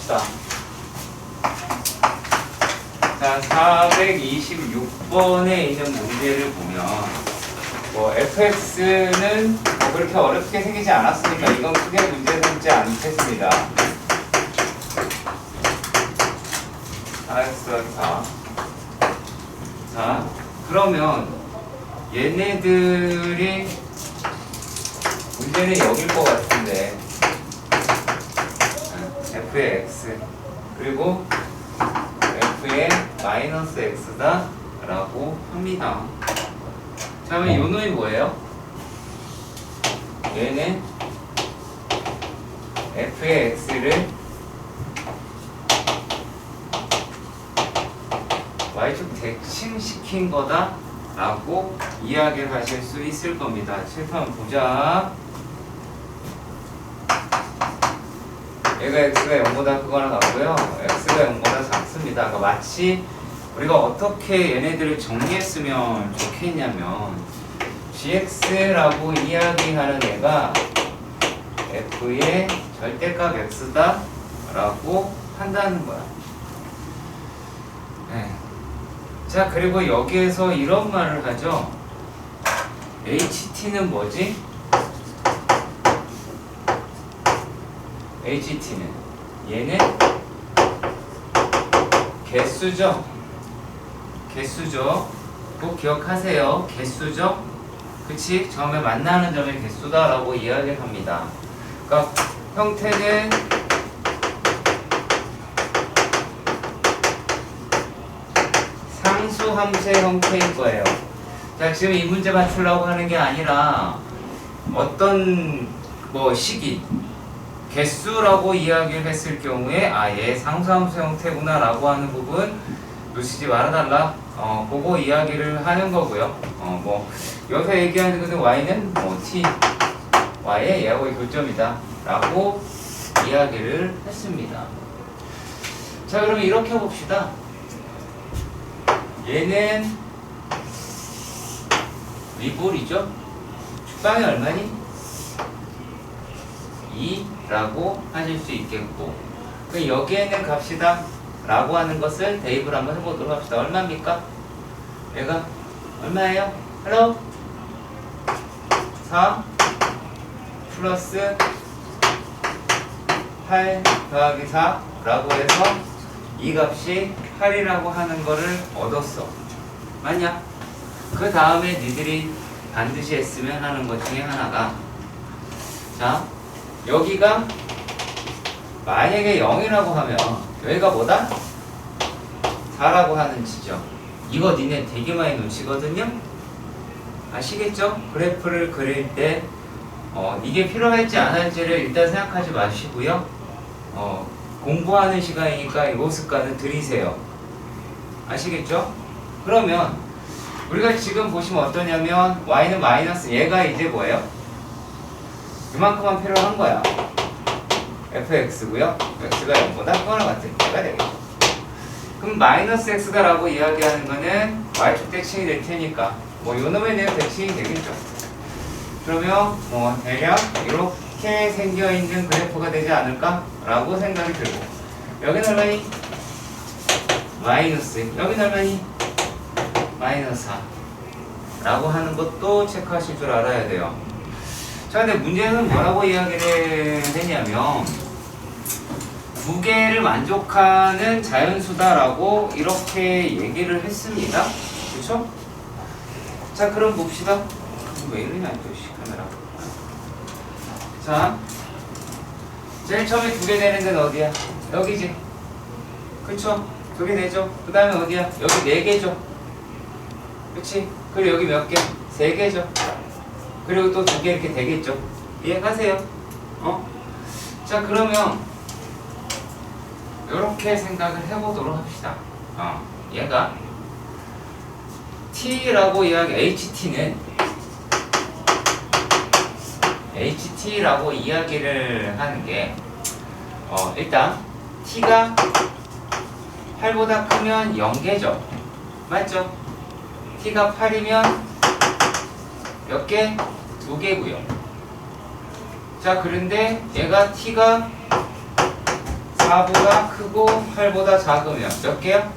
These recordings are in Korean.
봅시다. 자, 426번에 있는 문제를 보면 뭐 fx는 뭐 그렇게 어렵게 생기지 않았으니까 이건 크게 문제 삼지 않겠습니다. 4x4. 자, 그러면 얘네들이 문제는 여길 것 같은데 f의 x 그리고 f의 마이너스 x다 라고 합니다. 자, 그러면 요 놈이 뭐예요? 얘는 f의 x를 y축 대칭시킨 거다 라고 이야기를 하실 수 있을 겁니다. 칠판 보자. 얘가 x가 0보다 크거나 같고요. x가 0보다 작습니다. 그러니까 마치 우리가 어떻게 얘네들을 정리했으면 좋겠냐면 gx라고 이야기하는 애가 f의 절대값 x다 라고 한다는 거야. 네. 자, 그리고 여기에서 이런 말을 하죠. ht는 뭐지? ht는 얘는 개수죠. 개수죠. 꼭 기억하세요. 개수죠. 그치? 처음에 만나는 점의 개수다라고 이야기를 합니다. 그러니까 형태는 상수함수의 형태인 거예요. 자, 지금 이 문제 맞추려고 하는 게 아니라 어떤 뭐 시기 개수라고 이야기를 했을 경우에 얘 상수함수 형태구나 라고 하는 부분 놓치지 말아달라. 그거 이야기를 하는 거고요. 뭐 여기서 얘기하는 것은 y는 뭐 t y의 얘하고의 교점이다 라고 이야기를 했습니다. 자, 그러면 이렇게 봅시다. 얘는 위볼이죠. 축방이 얼마니? 2라고 하실 수 있겠고, 그 여기에 있는 값이다 라고 하는 것을 대입을 한번 해보도록 합시다. 얼마입니까? 얘가 얼마예요? 헬로 4 플러스 8 더하기 4 라고 해서 이 값이 8이라고 하는 거를 얻었어. 맞냐? 그 다음에 니들이 반드시 했으면 하는 것 중에 하나가, 자, 여기가 만약에 0이라고 하면 여기가 뭐다? 4라고 하는 지점. 이거 니네 되게 많이 놓치거든요? 아시겠죠? 그래프를 그릴 때 이게 필요할지 안 할지를 일단 생각하지 마시고요. 공부하는 시간이니까 이 습관을 들이세요. 아시겠죠? 그러면 우리가 지금 보시면 어떠냐면 y는 마이너스, 얘가 이제 뭐예요? 이만큼만 필요한 거야. fx고요. x가 0보다 크거나 같은 얘가 되겠죠. 그럼 마이너스 x다 라고 이야기하는 거는 y축 대칭이 될 테니까 뭐 요놈에 대한 대칭이 되겠죠. 그러면 뭐 대략 이렇게 생겨있는 그래프가 되지 않을까? 라고 생각이 들고, 여기는 얼마니? 마이너스, 여기는 얼마니? 마이너스 4 라고 하는 것도 체크하실 줄 알아야 돼요. 자, 근데 문제는 뭐라고 이야기를 했냐면 두 개를 만족하는 자연수다라고 이렇게 얘기를 했습니다. 그렇죠? 자, 그럼 봅시다. 왜 이러냐 또 카메라. 자, 제일 처음에 두 개 되는 데는 어디야? 여기지. 그쵸? 두 개 되죠? 그 다음에 어디야? 여기 네 개죠? 그치? 그리고 여기 몇 개? 세 개죠? 그리고 또 두 개 이렇게 되겠죠? 이해가세요? 자, 그러면 이렇게 생각을 해보도록 합시다. 얘가 T라고 이야기, HT라고 이야기를 하는 게, 일단 T가 8보다 크면 0개죠. 맞죠? T가 8이면 몇 개? 2개고요. 자, 그런데 얘가 T가 4보다 크고 8보다 작으면 몇 개야?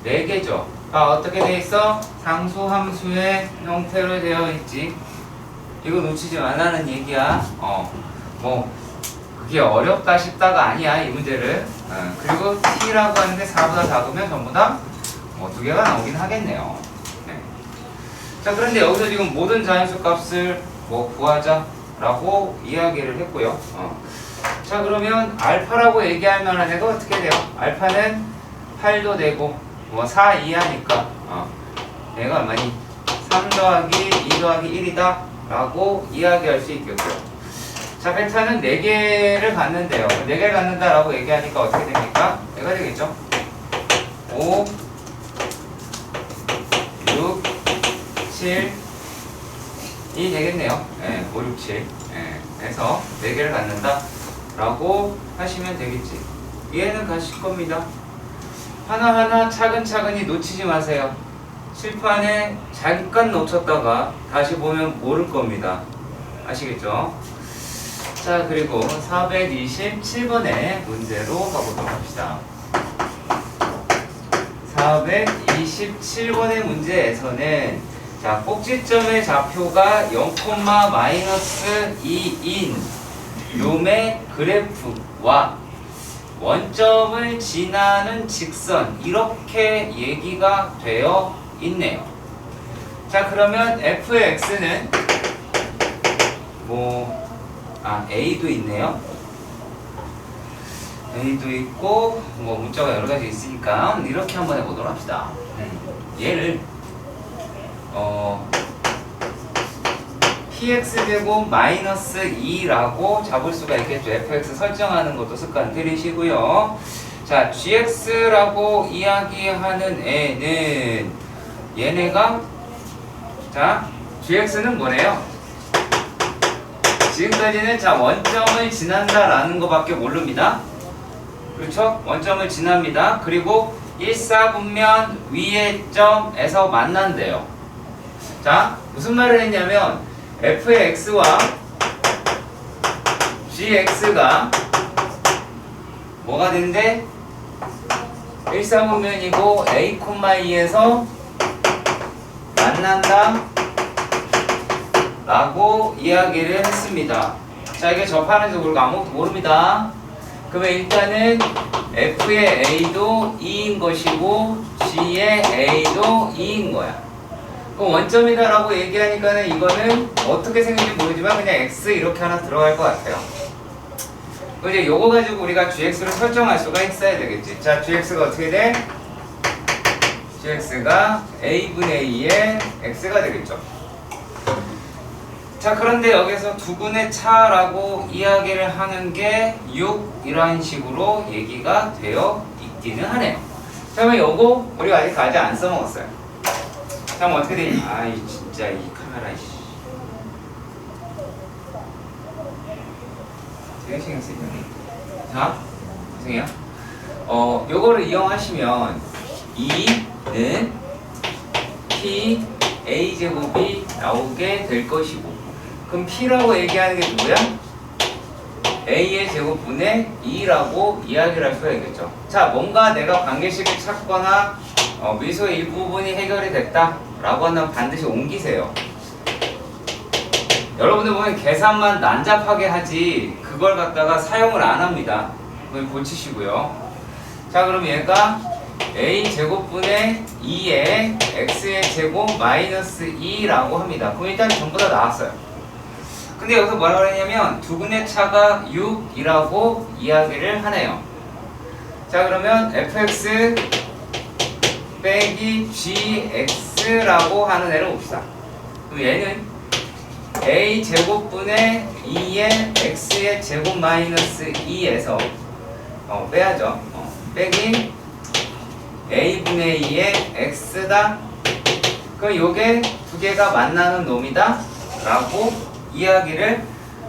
4개죠. 아, 어떻게 돼 있어? 상수함수의 형태로 되어 있지. 이거 놓치지 말라는 얘기야. 뭐 그게 어렵다 싶다가 아니야, 이 문제를. 그리고 t라고 하는데 4보다 작으면 전부 다 뭐 2개가 나오긴 하겠네요. 네. 자, 그런데 여기서 지금 모든 자연수 값을 뭐 구하자라고 이야기를 했고요. 자, 그러면 알파라고 얘기할 만한 애가 어떻게 돼요? 알파는 8도 되고 뭐 4 이하니까 얘가 얼마니? 3 더하기 2 더하기 1이다 라고 이야기할 수 있겠고요. 자, 베타는 4개를 갖는데요. 4개를 갖는다 라고 얘기하니까 어떻게 됩니까? 얘가 되겠죠? 5 6 7 이 되겠네요. 5 6 7 그래서 4개를 갖는다 라고 하시면 되겠지. 이해는 가실 겁니다. 하나하나 차근차근히 놓치지 마세요. 칠판에 잠깐 놓쳤다가 다시 보면 모를 겁니다. 아시겠죠? 자, 그리고 427번의 문제로 가보도록 합시다. 427번의 문제에서는 자, 꼭지점의 좌표가 0,-2인 놈의 그래프와 원점을 지나는 직선 이렇게 얘기가 되어 있네요. 자, 그러면 fx는 a도 있네요. a도 있고 뭐 문자가 여러 가지 있으니까 이렇게 한번 해보도록 합시다. 얘를 px제곱 마이너스 2라고 잡을 수가 있겠죠. fx 설정하는 것도 습관 들이시고요. 자, gx라고 이야기하는 애는 얘네가 자, gx는 뭐래요? 지금까지는 자, 원점을 지난다라는 것밖에 모릅니다. 그렇죠? 원점을 지납니다. 그리고 일사분면 위의 점에서 만난대요. 자, 무슨 말을 했냐면 f의 x와 gx가 뭐가 된대? 일사분면이고 a, 2에서 만난다 라고 이야기를 했습니다. 자, 이게 접하는지 모르고 아무것도 모릅니다. 그러면 일단은 f의 a도 2인 것이고 g의 a도 2인 거야. 그럼 원점이다 라고 얘기하니까는 이거는 어떻게 생긴지 모르지만 그냥 x 이렇게 하나 들어갈 것 같아요. 그럼 이제 요거 가지고 우리가 gx를 설정할 수가 있어야 되겠지. 자, gx가 어떻게 돼? gx가 a분의 2의 x가 되겠죠. 자, 그런데 여기서 두근의 차라고 이야기를 하는 게 6 이런 식으로 얘기가 되어 있기는 하네요. 자, 그러면 요거 우리가 아직 안 써먹었어요. 자, 그럼 어떻게 되니? 아이 진짜 이 카메라 되게 신경 쓰이네. 자, 죄송해요. 요거를 이용하시면 2는 p a 제곱이 나오게 될 것이고, 그럼 p라고 얘기하는 게 누구야? a의 제곱분의 2라고 이야기를 할 수가 있겠죠. 자, 뭔가 내가 관계식을 찾거나 미소의 일부분이 해결이 됐다 라고 한다면 반드시 옮기세요. 여러분들 보면 계산만 난잡하게 하지 그걸 갖다가 사용을 안 합니다. 그걸 고치시고요. 자, 그럼 얘가 a 제곱분의 2에 x의 제곱 마이너스 2라고 합니다. 그럼 일단 전부 다 나왔어요. 근데 여기서 뭐라고 그랬냐면 두근의 차가 6이라고 이야기를 하네요. 자, 그러면 fx 빼기 gx라고 하는 애를 봅시다. 그럼 얘는 a 제곱분의 2의 x의 제곱 마이너스 2에서 빼야죠. 빼기 a분의 2의 x다. 그럼 요게 두 개가 만나는 놈이다 라고 이야기를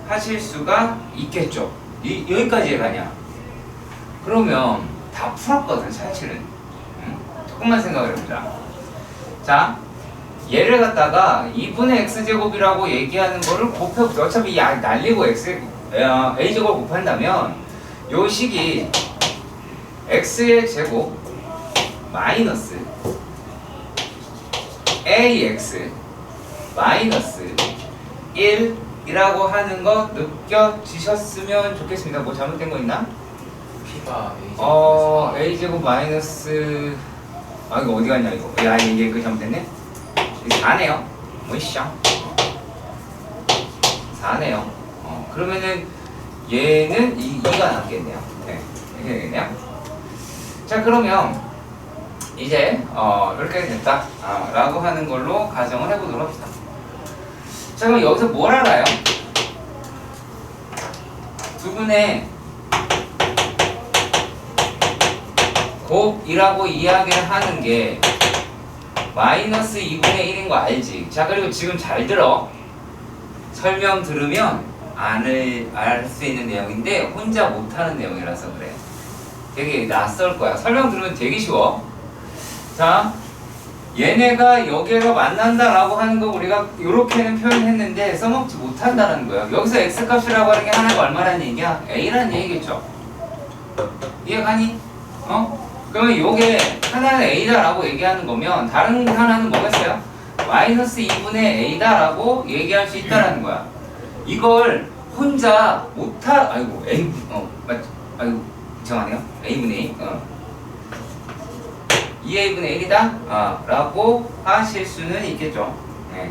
하실 수가 있겠죠. 여기까지 가냐? 그러면 다 풀었거든 사실은. 조금만 생각을 해보자. 자, 얘를 갖다가 2분의 x제곱이라고 얘기하는 거를 곱해보자. 어차피 날리고 a제곱을 곱한다면 요 식이 x의 제곱 마이너스 ax 마이너스 1이라고 하는 거 느껴지셨으면 좋겠습니다. 뭐 잘못된 거 있나? P가 A제곱 a제곱 마이너스 이거 어디 갔냐 이거. 야 이게 그 잘못됐네. 이거 4네요. 뭐이샤 4네요. 그러면은 얘는 2가 남겠네요. 네, 이렇게 되겠네요. 자 그러면 이제 이렇게 됐다 라고 하는 걸로 가정을 해보도록 합시다. 자 그럼 여기서 뭘 알아요? 두 분의 곱이라고 이야기를 하는 게 마이너스 2분의 1인 거 알지? 자 그리고 지금 잘 들어. 설명 들으면 알 수 있는 내용인데 혼자 못하는 내용이라서 그래. 되게 낯설 거야. 설명 들으면 되게 쉬워. 자 얘네가 여기에서 만난다라고 하는 거 우리가 이렇게는 표현했는데 써먹지 못한다는 거야. 여기서 x값이라고 하는 게 하나가 얼마라는 얘기야? a라는 얘기겠죠. 이해가니? 그러면 요게 하나는 a다라고 얘기하는 거면 다른 하나는 뭐겠어요? 마이너스 2분의 a다라고 얘기할 수 있다라는 거야. 이걸 혼자 아이고 a 맞죠? 아이고 이상하네요. a분의 2 2a분의 1이다 라고 하실 수는 있겠죠. 네.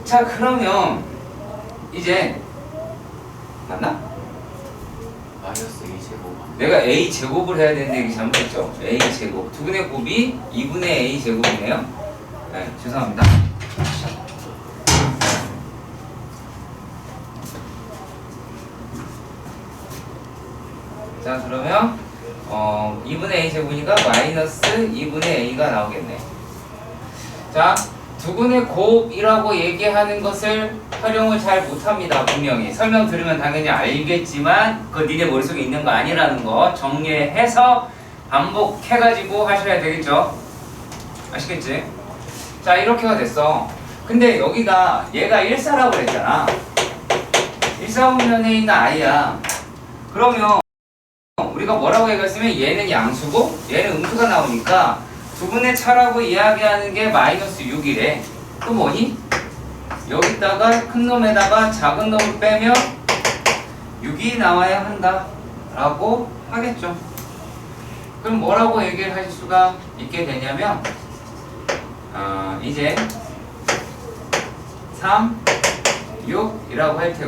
자 그러면 이제 맞나? 마이너스 A제곱 내가 a 제곱을 해야 되는데 이게 잘못했죠. a 제곱 두 분의 곱이 2분의 a 제곱이네요. 네, 죄송합니다. 자 그러면 2분의 a 제곱이니까 마이너스 2분의 a가 나오겠네. 자 두 분의 곱이라고 얘기하는 것을 활용을 잘 못합니다. 분명히 설명 들으면 당연히 알겠지만 그거 니네 머릿속에 있는 거 아니라는 거 정리해서 반복해가지고 하셔야 되겠죠. 아시겠지? 자 이렇게가 됐어. 근데 여기가 얘가 1사라고 그랬잖아. 1사분면에 있는 i야. 그러면 우리가 뭐라고 얘기했으면 얘는 양수고 얘는 음수가 나오니까 두 분의 차라고 이야기하는 게 마이너스 6이래. 또 뭐니? 여기다가 큰 놈에다가 작은 놈을 빼면 6이 나와야 한다 라고 하겠죠. 그럼 뭐라고 얘기를 하실 수가 있게 되냐면 이제 3, 6이라고 할 테고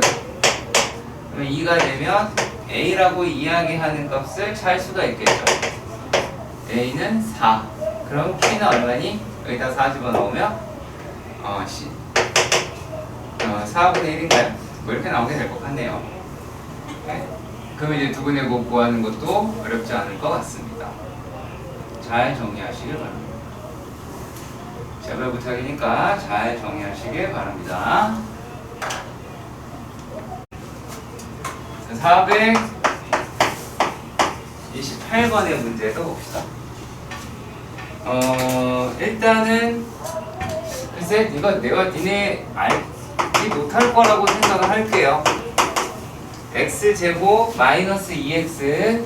그러면 2가 되면 a라고 이야기하는 값을 찰 수가 있겠죠. a는 4. 그럼 k는 얼마니? 여기다 4 집어넣으면 4분의 1인가요? 뭐 이렇게 나오게 될 것 같네요. 네. 그럼 이제 두 분의 곱 구하는 것도 어렵지 않을 것 같습니다. 잘 정리하시길 바랍니다. 제발 부탁이니까 잘 정리하시길 바랍니다. 428번의 문제도 봅시다. 일단은 글쎄 이거 내가 니네 알지 못할 거라고 생각을 할게요. x제곱 마이너스 2x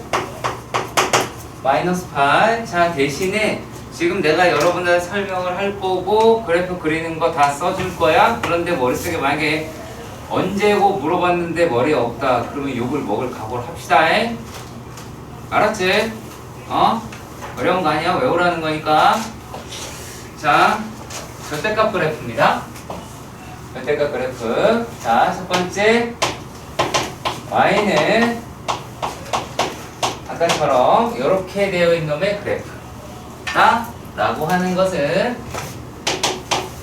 마이너스 8. 자 대신에 지금 내가 여러분들 설명을 할 거고 그래프 그리는 거 다 써줄 거야. 그런데 머릿속에 만약에 언제고 물어봤는데 머리에 없다 그러면 욕을 먹을 각오를 합시다. 알았지? 어려운 거 아니야? 외우라는 거니까. 자 절대값 그래프입니다. 절대값 그래프. 자 첫 번째 y는 아까처럼 이렇게 되어 있는 놈의 그래프다 라고 하는 것은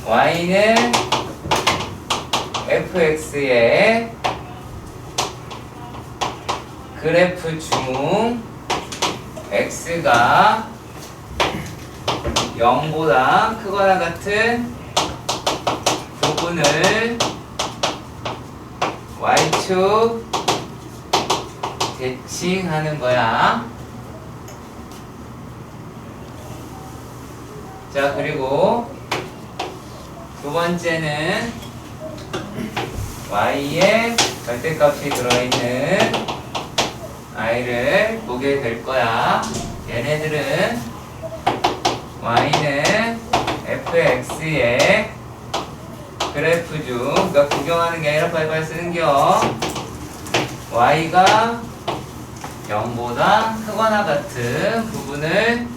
y는 fx의 그래프 중 x가 0보다 크거나 같은 부분을 y축 대칭하는 거야. 자 그리고 두 번째는 y의 절대값이 들어있는 i를 보게 될 거야. 얘네들은 y는 fx의 그래프 중, 그러니까 구경하는 게 아니라 빨리빨리 쓰는겨. y가 0보다 크거나 같은 부분을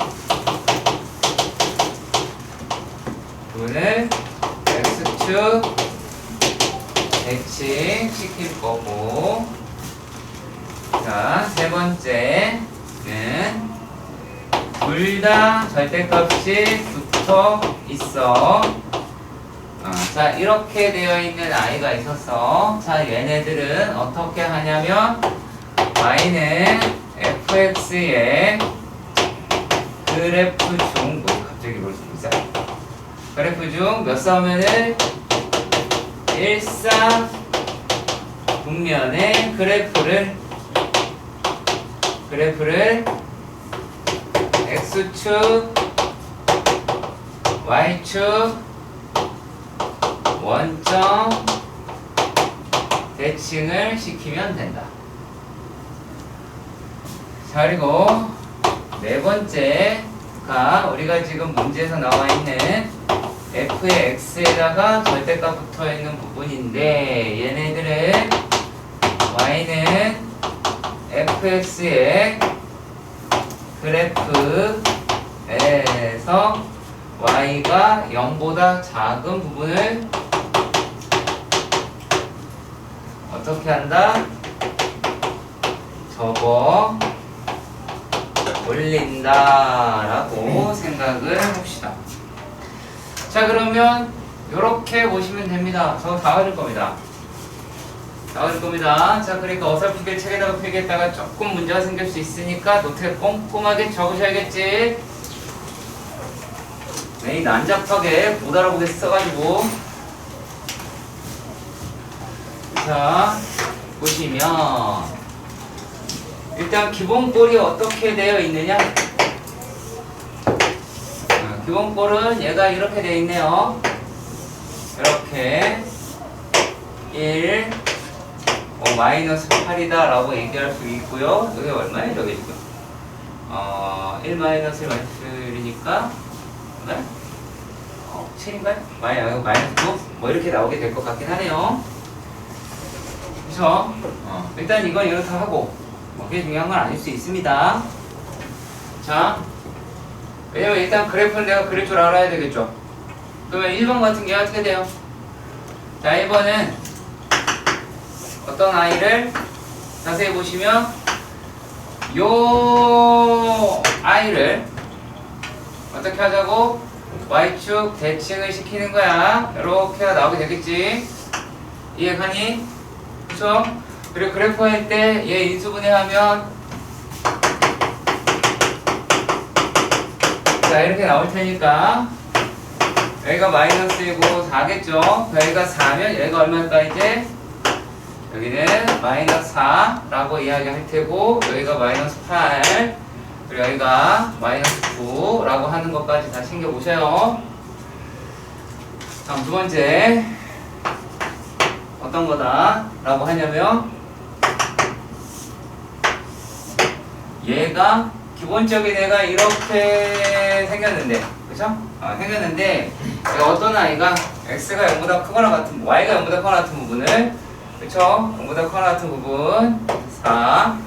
x축 대칭 시킬 거고, 자, 세 번째는 둘 다 절대값이 붙어 있어. 자, 이렇게 되어 있는 i가 있었어. 자, 얘네들은 어떻게 하냐면 y는 fx의 그래프 중, 갑자기 뭘 쓰고 있어? 그래프 중 몇 싸우면은 일사분면의 그래프를 x축, y축, 원점 대칭을 시키면 된다. 자, 그리고 네 번째가 우리가 지금 문제에서 나와 있는 f의 x에다가 절대값 붙어 있는 부분인데, 얘네들은 y는 fx의 그래프에서 y가 0보다 작은 부분을 어떻게 한다? 접어 올린다 라고 생각을 해봅시다. 자, 그러면 이렇게 보시면 됩니다. 저 다 그릴 겁니다. 자, 그러니까 어설프게 책에다가 필기했다가 조금 문제가 생길 수 있으니까 노트에 꼼꼼하게 적으셔야겠지. 네, 난잡하게 못 알아보게 써가지고. 자, 보시면 일단 기본꼴이 어떻게 되어 있느냐? 기본꼴은 얘가 이렇게 되어 있네요. 이렇게 1, 마이너스 8이다 라고 얘기할 수 있고요. 여기 얼마예요? 저게 지금 1 마이너스 1 마이너스이니까 7인가요? 마이너스 9? 뭐 이렇게 나오게 될 것 같긴 하네요. 그쵸? 일단 이건 이렇다 하고 그게 중요한 건 아닐 수 있습니다. 자, 왜냐면 일단 그래프는 내가 그릴 줄 알아야 되겠죠. 그러면 1번 같은 게 어떻게 돼요? 자, 1번은 어떤 i를 자세히 보시면 요 i를 어떻게 하자고? y축 대칭을 시키는 거야. 이렇게 나오게 되겠지. 이해가니? 그쵸? 그리고 그래프 할 때 얘 인수분해하면 자, 이렇게 나올 테니까 여기가 마이너스이고 4겠죠? 여기가 4면 여기가 얼마일까 이제? 여기는 마이너스 4라고 이야기할 테고, 여기가 마이너스 8, 그리고 여기가 마이너스 9라고 하는 것까지 다 챙겨보세요. 다음 두 번째 어떤 거다 라고 하냐면, 얘가 기본적인 애가 이렇게 생겼는데, 그쵸? 생겼는데 얘가 어떤 아이가 x가 0보다 크거나 같은, y가 0보다 크거나 같은 부분을, 그쵸? 0보다 크거나 같은 부분 4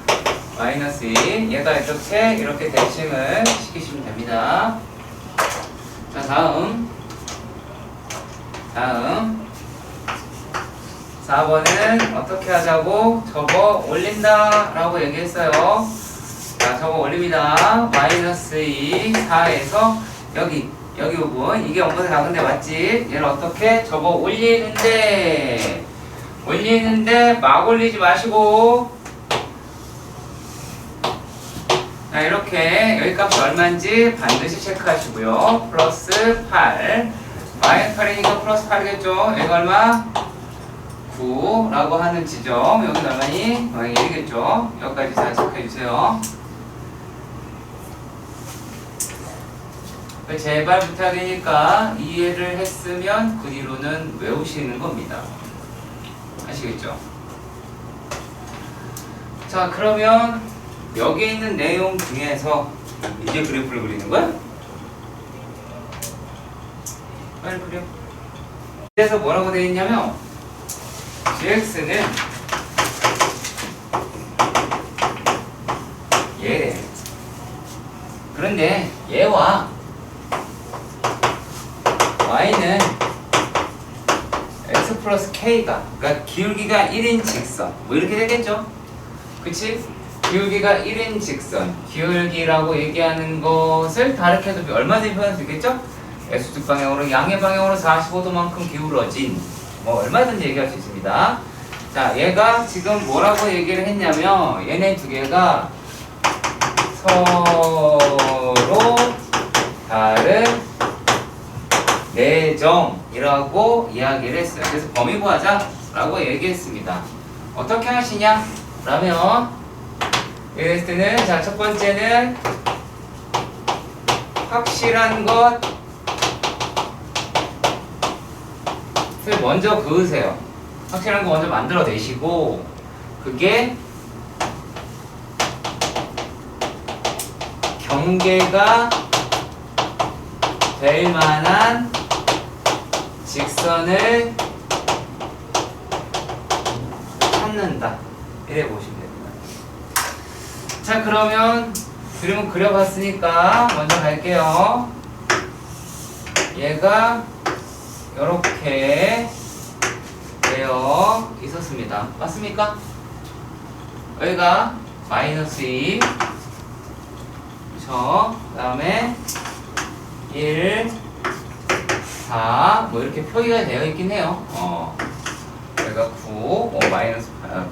마이너스 2, 얘가 이렇게 대칭을 시키시면 됩니다. 자, 다음 4번은 어떻게 하자고? 접어 올린다 라고 얘기했어요. 자, 접어 올립니다. 마이너스 2, 4에서 여기 부분, 이게 0보다 작은데 맞지? 얘를 어떻게? 접어 올리는데 막 올리지 마시고, 자, 이렇게 여기 값이 얼마인지 반드시 체크하시고요. 플러스 8, 마이너스 8이니까 플러스 8이겠죠? 얘가 얼마? 9라고 하는 지점, 여기는 얼마니? 1이겠죠? 여기까지 잘 체크해주세요. 제발 부탁이니까 이해를 했으면 그 뒤로는 외우시는 겁니다. 아시겠죠? 자, 그러면 여기 있는 내용 중에서 이제 그래프를 그리는 거야? 빨리 그려. 그래서 뭐라고 되어 있냐면 gx는 얘래. 그런데 얘와 y는 x 플러스 k가, 그러니까 기울기가 1인 직선 뭐 이렇게 되겠죠? 그치? 기울기가 1인 직선, 기울기라고 얘기하는 것을 다르게 해도 얼마든지 표현할 수 있겠죠? x축 방향으로 양의 방향으로 45도만큼 기울어진, 뭐 얼마든지 얘기할 수 있습니다. 자, 얘가 지금 뭐라고 얘기를 했냐면 얘네 두 개가 서로 다른 내점이라고 이야기를 했어요. 그래서 범위 구하자 라고 얘기했습니다. 어떻게 하시냐? 라면 이랬을 때는, 자, 첫 번째는 확실한 것을 먼저 그으세요. 확실한 거 먼저 만들어내시고, 그게 경계가 될 만한 직선을 찾는다. 이래 보시면 됩니다. 자, 그러면 그림을 그려봤으니까 먼저 갈게요. 얘가 이렇게 되어 있었습니다. 맞습니까? 여기가 마이너스 2, 그쵸? 그 다음에 1, 4, 뭐 이렇게 표기가 되어 있긴 해요. 여기가 9, 마이너스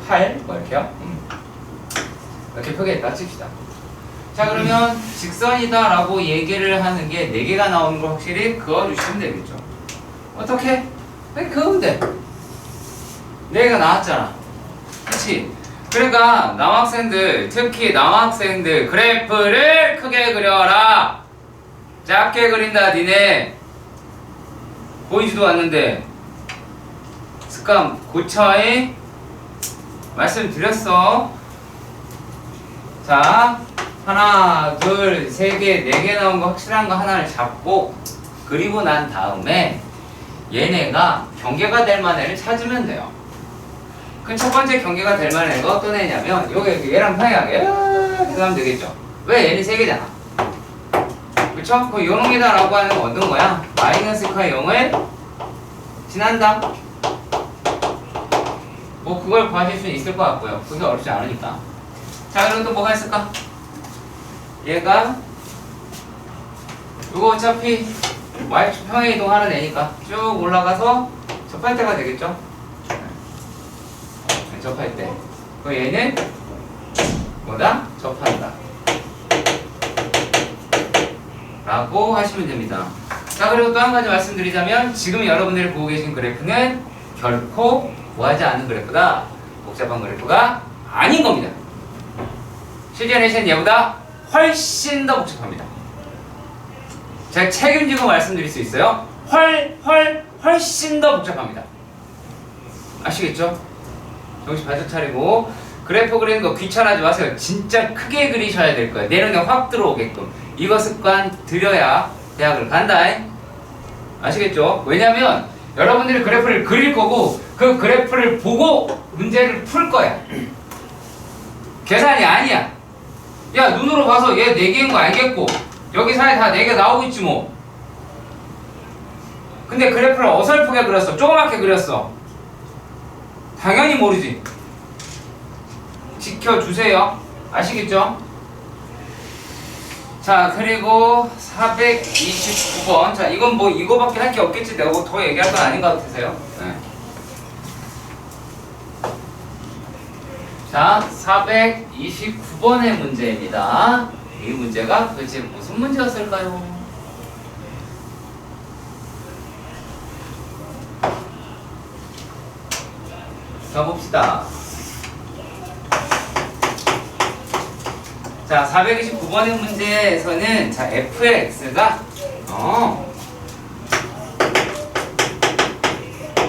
8, 뭐 이렇게요. 이렇게 표기했다 칩시다. 자, 그러면 직선이다 라고 얘기를 하는 게 4개가 나오는 걸 확실히 그어주시면 되겠죠. 어떻게? 그냥 그으면 돼. 4개가 나왔잖아. 그치? 그러니까 남학생들, 특히 남학생들 그래프를 크게 그려라. 작게 그린다 니네. 보이지도 않는데 습관 고쳐이 말씀드렸어. 자, 하나, 둘, 세 개, 4개 나온 거 확실한 거 하나를 잡고 그리고 난 다음에 얘네가 경계가 될 만한 애를 찾으면 돼요. 그럼 첫 번째 경계가 될 만한 애가 어떤 애냐면 요게 얘랑 평행하게 이렇게 하면 되겠죠. 왜? 얘는 3개잖아. 그쵸? 그 요런 게다 라고 하는 건 어떤 거야? 마이너스카 0을 지난다. 뭐 그걸 구하실 수는 있을 것 같고요. 그게 어렵지 않으니까. 자, 그리고 또 뭐가 있을까? 얘가 이거 어차피 y축 평행 이동하는 애니까 쭉 올라가서 접할 때가 되겠죠? 접할 때. 그 얘는 뭐다? 접한다. 라고 하시면 됩니다. 자, 그리고 또 한 가지 말씀드리자면 지금 여러분들이 보고 계신 그래프는 결코 구하지 않은 그래프다. 복잡한 그래프가 아닌 겁니다. 실제 내신 얘보다 훨씬 더 복잡합니다. 제가 책임지고 말씀드릴 수 있어요. 훨씬 더 복잡합니다. 아시겠죠? 정신 바짝 차리고 그래프 그리는 거 귀찮아하지 마세요. 진짜 크게 그리셔야 될 거예요. 내 눈에 확 들어오게끔. 이거 습관 들여야 대학을 간다. 아시겠죠? 왜냐면 여러분들이 그래프를 그릴 거고 그 그래프를 보고 문제를 풀 거야. 계산이 아니야. 야, 눈으로 봐서 얘 4개인 거 알겠고 여기 사이에 다 4개 나오고 있지 뭐. 근데 그래프를 어설프게 그렸어. 조그맣게 그렸어. 당연히 모르지. 지켜주세요. 아시겠죠? 자, 그리고 429번. 자, 이건 뭐 이거밖에 할 게 없겠지. 내가 뭐 더 얘기할 건 아닌 것 같으세요? 네. 자, 429번의 문제입니다. 이 문제가 도대체 무슨 문제였을까요? 가봅시다. 자, 429번의 문제에서는 자, f의 x가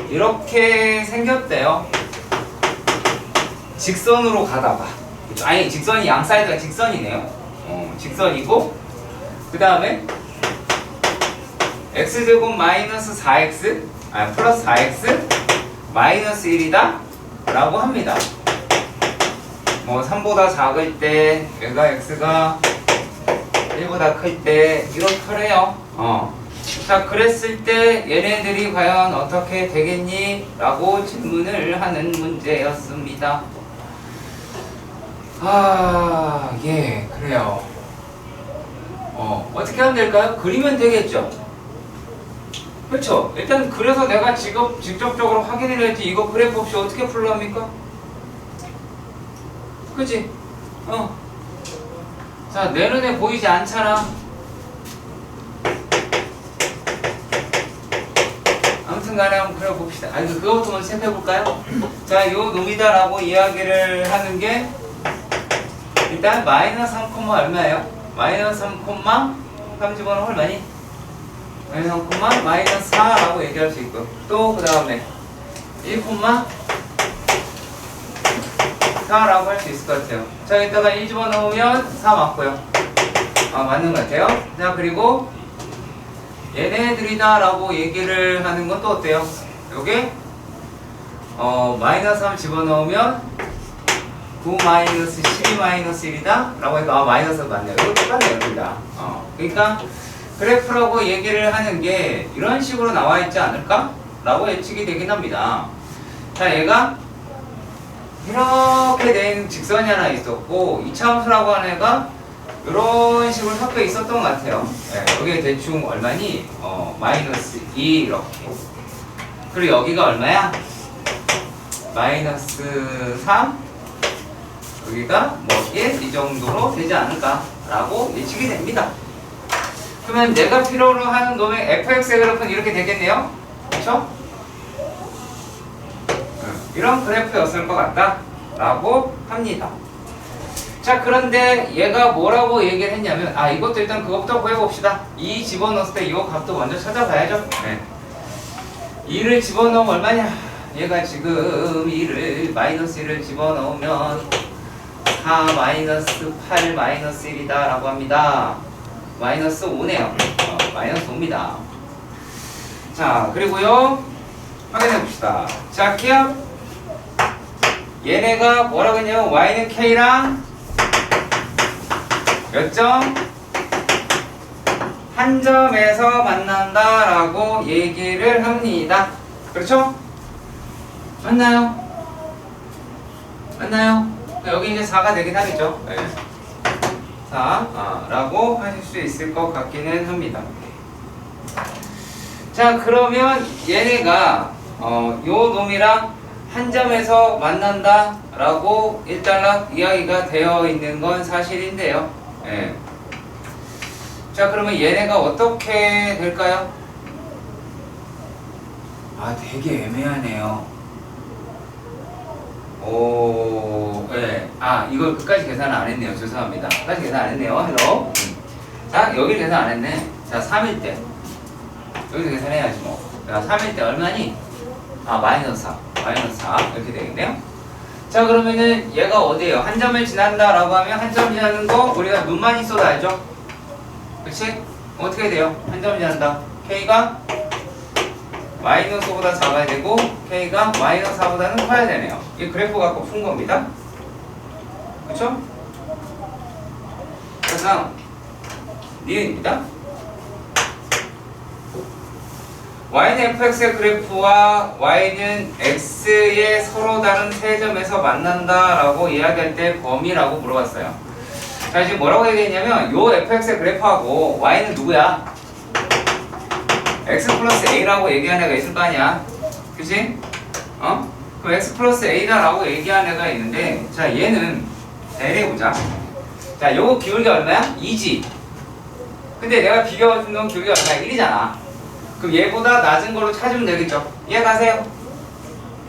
이렇게 생겼대요. 직선으로 가다가 아니 직선이 양 사이드가 직선이네요. 직선이고 그 다음에 x제곱 마이너스 4x 플러스 4x 마이너스 1이다 라고 합니다. 뭐 3보다 작을 때 얘가 x가 1보다 클 때 이렇더래요. 자 그랬을 때 얘네들이 과연 어떻게 되겠니? 라고 질문을 하는 문제였습니다. 예 그래요. 어떻게 하면 될까요? 그리면 되겠죠. 그렇죠. 일단 그래서 내가 지금 직접적으로 확인을 해야지 이거 그래프 없이 어떻게 풀랍니까? 그치? 자, 내 눈에 보이지 않잖아. 아무튼 간에 한번 그려봅시다. 그거부터 먼저 체크해볼까요? 자, 요 놈이다라고 이야기를 하는 게 일단 마이너스 3, 얼마예요? 마이너스 3, 3 집어넣으면 얼마니? 마이너스 3, 마이너스 4라고 얘기할 수 있고 또 그 다음에 1, 4라고 할 수 있을 것 같아요. 자, 이따가 1 집어넣으면 4 맞고요. 맞는 것 같아요. 자, 그리고 얘네들이다 라고 얘기를 하는 건 또 어때요? 요게 마이너스 3 집어넣으면 9 마이너스 12 마이너스 1이다 라고 하니까 마이너스 맞네요. 이거 똑같네요. 둘다. 그러니까 그래프라고 얘기를 하는 게 이런 식으로 나와 있지 않을까? 라고 예측이 되긴 합니다. 자, 얘가 이렇게 된 직선이 하나 있었고 이차함수라고 하는 애가 이런 식으로 섞여 있었던 것 같아요. 여기에 대충 얼마니? 마이너스 2 이렇게. 그리고 여기가 얼마야? 마이너스 3 여기가 뭐 1 이 정도로 되지 않을까 라고 예측이 됩니다. 그러면 내가 필요로 하는 놈의 fx의 그래프는 이렇게 되겠네요. 그렇죠? 이런 그래프였을 것 같다 라고 합니다. 자, 그런데 얘가 뭐라고 얘기를 했냐면 이것도 일단 그것부터 구해봅시다. 2 집어넣었을 때 이 값도 먼저 찾아봐야죠. 2를 집어넣으면 얼마냐? 얘가 지금 2를 마이너스 1을 집어넣으면 4 마이너스 8 마이너스 1이다 라고 합니다. 마이너스 5네요. 마이너스 5입니다. 자, 그리고요 확인해 봅시다. 자, 기억 얘네가 뭐라고 했냐면 y는 k랑 몇 점? 한 점에서 만난다 라고 얘기를 합니다. 그렇죠? 맞나요? 맞나요? 여기 이제 4가 되긴 하겠죠. 4 라고 하실 수 있을 것 같기는 합니다. 자, 그러면 얘네가 요 놈이랑 한 점에서 만난다 라고 일단락 이야기가 되어 있는 건 사실인데요. 자, 그러면 얘네가 어떻게 될까요? 되게 애매하네요. 이걸 끝까지 계산 안 했네요. 죄송합니다. 끝까지 계산 안 했네요. 헬로. 자, 여기를 계산 안 했네. 자, 3일 때 여기서 계산해야지 뭐. 자, 3일 때 얼마니? 마이너스 4 이렇게 되겠네요. 자, 그러면은 얘가 어디에요? 한 점을 지난다 라고 하면 한 점 지나는 거 우리가 눈만 있어도 알죠? 그치? 어떻게 돼요? 한 점 지난다. K가 마이너스 5보다 작아야 되고 K가 마이너스 4보다는 커야 되네요. 이 그래프 갖고 푼 겁니다. 그쵸? 그래서 니은입니다. y는 fx의 그래프와 y는 x의 서로 다른 세 점에서 만난다 라고 이야기할 때 범위라고 물어봤어요. 자, 지금 뭐라고 얘기했냐면 요 fx의 그래프하고 y는 누구야? x 플러스 a라고 얘기한 애가 있을 거 아니야. 그치? 그럼 x 플러스 a다 라고 얘기한 애가 있는데, 자, 얘는 내려보자. 자, 요거 기울기가 얼마야? 2지. 근데 내가 비교해준 건 기울기가 얼마야? 1이잖아. 그럼 얘보다 낮은 걸로 찾으면 되겠죠? 이해 가세요?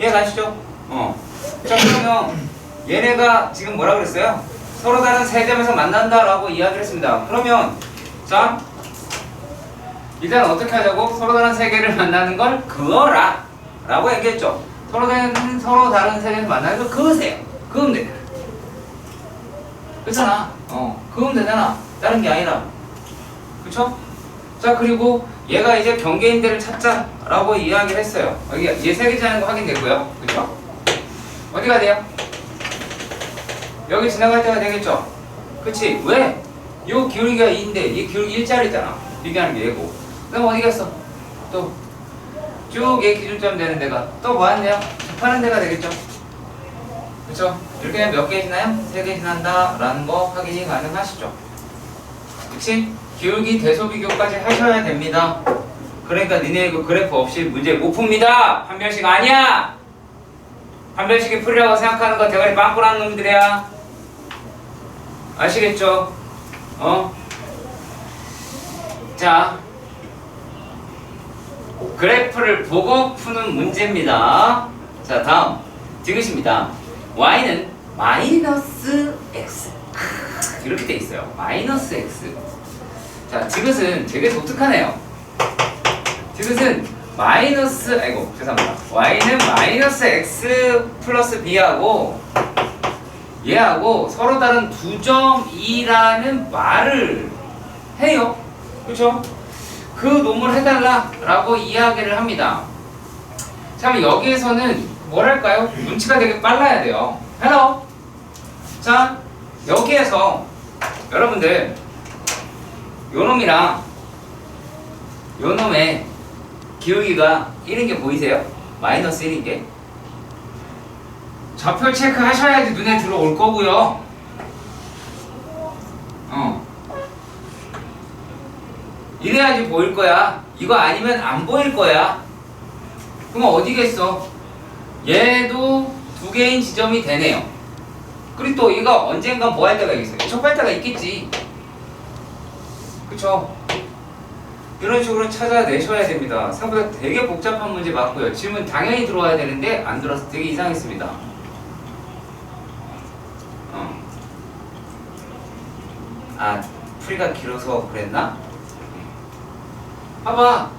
이해 가시죠? 자, 그러면 얘네가 지금 뭐라 그랬어요? 서로 다른 세 점에서 만난다 라고 이야기를 했습니다. 그러면 자, 일단 어떻게 하자고? 서로 다른 세 개를 만나는 걸 그어라 라고 얘기했죠. 서로 다른 세 개를 만나는 걸 그으세요. 그으면 돼요. 그렇잖아. 그거면 되잖아. 다른 게 아니라. 그쵸? 자, 그리고 얘가 이제 경계인대를 찾자라고 이야기를 했어요. 여기 얘 세 개짜리는 거 확인됐고요. 그쵸? 어디가 돼요? 여기 지나갈 때가 되겠죠? 그치? 왜? 요 기울기가 2인데 이 기울기 1짜리잖아. 비교하는 게 얘고. 그럼 어디 갔어? 또 쭉 얘 기준점 되는 데가 또 뭐 하는데요? 접하는 데가 되겠죠? 그쵸? 이렇게 하면 몇 개 지나요? 3개 지난다 라는 거 확인이 가능하시죠? 그치? 기울기 대소 비교까지 하셔야 됩니다. 그러니까 니네 이거 그래프 없이 문제 못 풉니다. 판별식 아니야. 판별식이 풀이라고 생각하는 거 대가리 빵꾸난 놈들이야. 아시겠죠? 자, 그래프를 보고 푸는 문제입니다. 자, 다음 디귿입니다. y는 마이너스 x 이렇게 돼 있어요. 마이너스 x. 자, 디귿은 되게 독특하네요. 디귿은 마이너스, 아이고 죄송합니다. y는 마이너스 x 플러스 b하고 얘하고 서로 다른 2점이라는 말을 해요. 그렇죠? 그 놈을 해달라라고 이야기를 합니다. 참 여기에서는 뭐랄까요? 눈치가 되게 빨라야 돼요. 헬로. 자, 여기에서 여러분들 요 놈이랑 요 놈의 기울기가 1인 게 보이세요? 마이너스 1인 게. 좌표 체크 하셔야지 눈에 들어올 거고요. 이래야지 보일 거야. 이거 아니면 안 보일 거야. 그럼 어디겠어? 얘도 2개인 지점이 되네요. 그리고 또 얘가 언젠가 뭐 할 때가 있어요. 접할 때가 있겠지. 그쵸? 이런 식으로 찾아내셔야 됩니다. 생각보다 되게 복잡한 문제 맞고요. 질문 당연히 들어와야 되는데 안 들어와서 되게 이상했습니다. 풀이가 길어서 그랬나? 봐봐.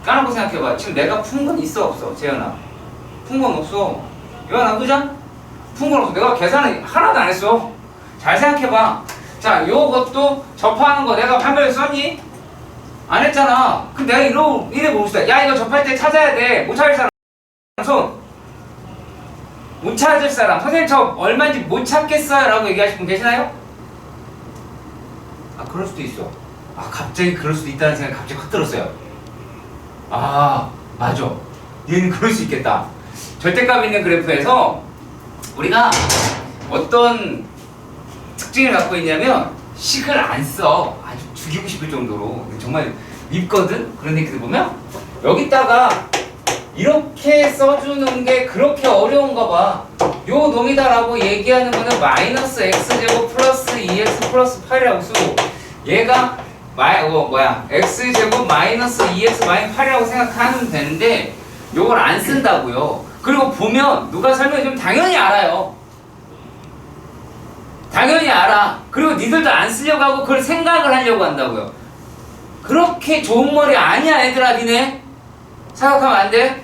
까놓고 생각해봐. 지금 내가 푼 건 있어 없어? 재현아. 푼 건 없어. 요한아, 그죠? 푼 건 없어. 내가 계산을 하나도 안 했어. 잘 생각해봐. 자, 요것도 접하는 거 내가 판별에 썼니? 안 했잖아. 그럼 내가 이래 봅시다. 야, 이거 접할 때 찾아야 돼. 못 찾을 사람 손. 못 찾을 사람. 선생님 저 얼마인지 못 찾겠어요 라고 얘기하실 분 계시나요? 그럴 수도 있어. 갑자기 그럴 수도 있다는 생각이 갑자기 확 들었어요. 맞아. 얘는 그럴 수 있겠다. 절대값 있는 그래프에서 우리가 어떤 특징을 갖고 있냐면 식을 안 써. 아주 죽이고 싶을 정도로. 정말 밉거든? 그런 얘기들 보면 여기다가 이렇게 써주는 게 그렇게 어려운가 봐. 요 놈이다라고 얘기하는 거는 마이너스 x제곱 플러스 2x 플러스 8이라고 쓰고 얘가 x제곱 마이너스 2x 마이너스 8이라고 생각하면 되는데 요걸 안 쓴다고요. 그리고 보면 누가 설명해주면 당연히 알아요. 당연히 알아. 그리고 니들도 안 쓰려고 하고 그걸 생각을 하려고 한다고요. 그렇게 좋은 머리 아니야 얘들아. 니네 생각하면 안 돼?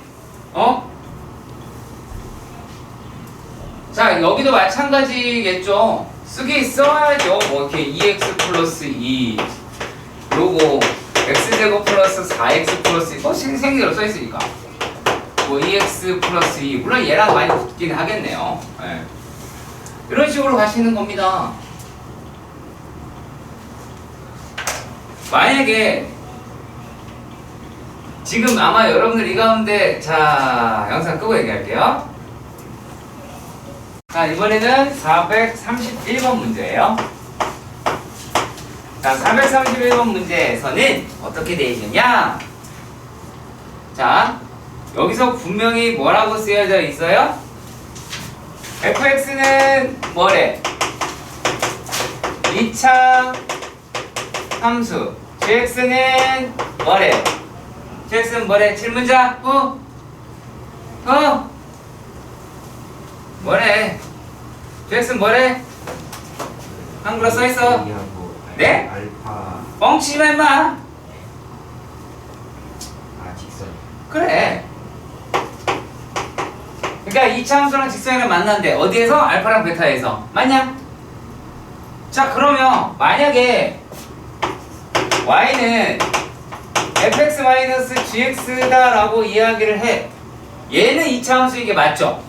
자, 여기도 마찬가지겠죠. 쓰기 써야죠. 이렇게 2x 플러스 2 요거 x제곱 플러스 4x 플러스 2 생기대로 써있으니까 2x 플러스 2 물론 얘랑 많이 붙긴 하겠네요. 네. 이런 식으로 가시는 겁니다. 만약에 지금 아마 여러분들 이 가운데 자 영상 끄고 얘기할게요. 자, 이번에는 431번 문제예요. 자, 431번 문제에서는 어떻게 되어 있느냐? 자, 여기서 분명히 뭐라고 쓰여져 있어요? fx는 뭐래? 2차 함수. gx는 뭐래? gx는 뭐래? 질문자? 뭐래? gx는 뭐래? 한글로 써있어. 네? 알파. 뻥치지 마 임마. 직선. 그래. 그러니까 2차 함수랑 직선이랑 만났는데 어디에서? 알파랑 베타에서. 맞냐? 자, 그러면 만약에 y는 fx-gx다 라고 이야기를 해. 얘는 이차함수 이게 맞죠?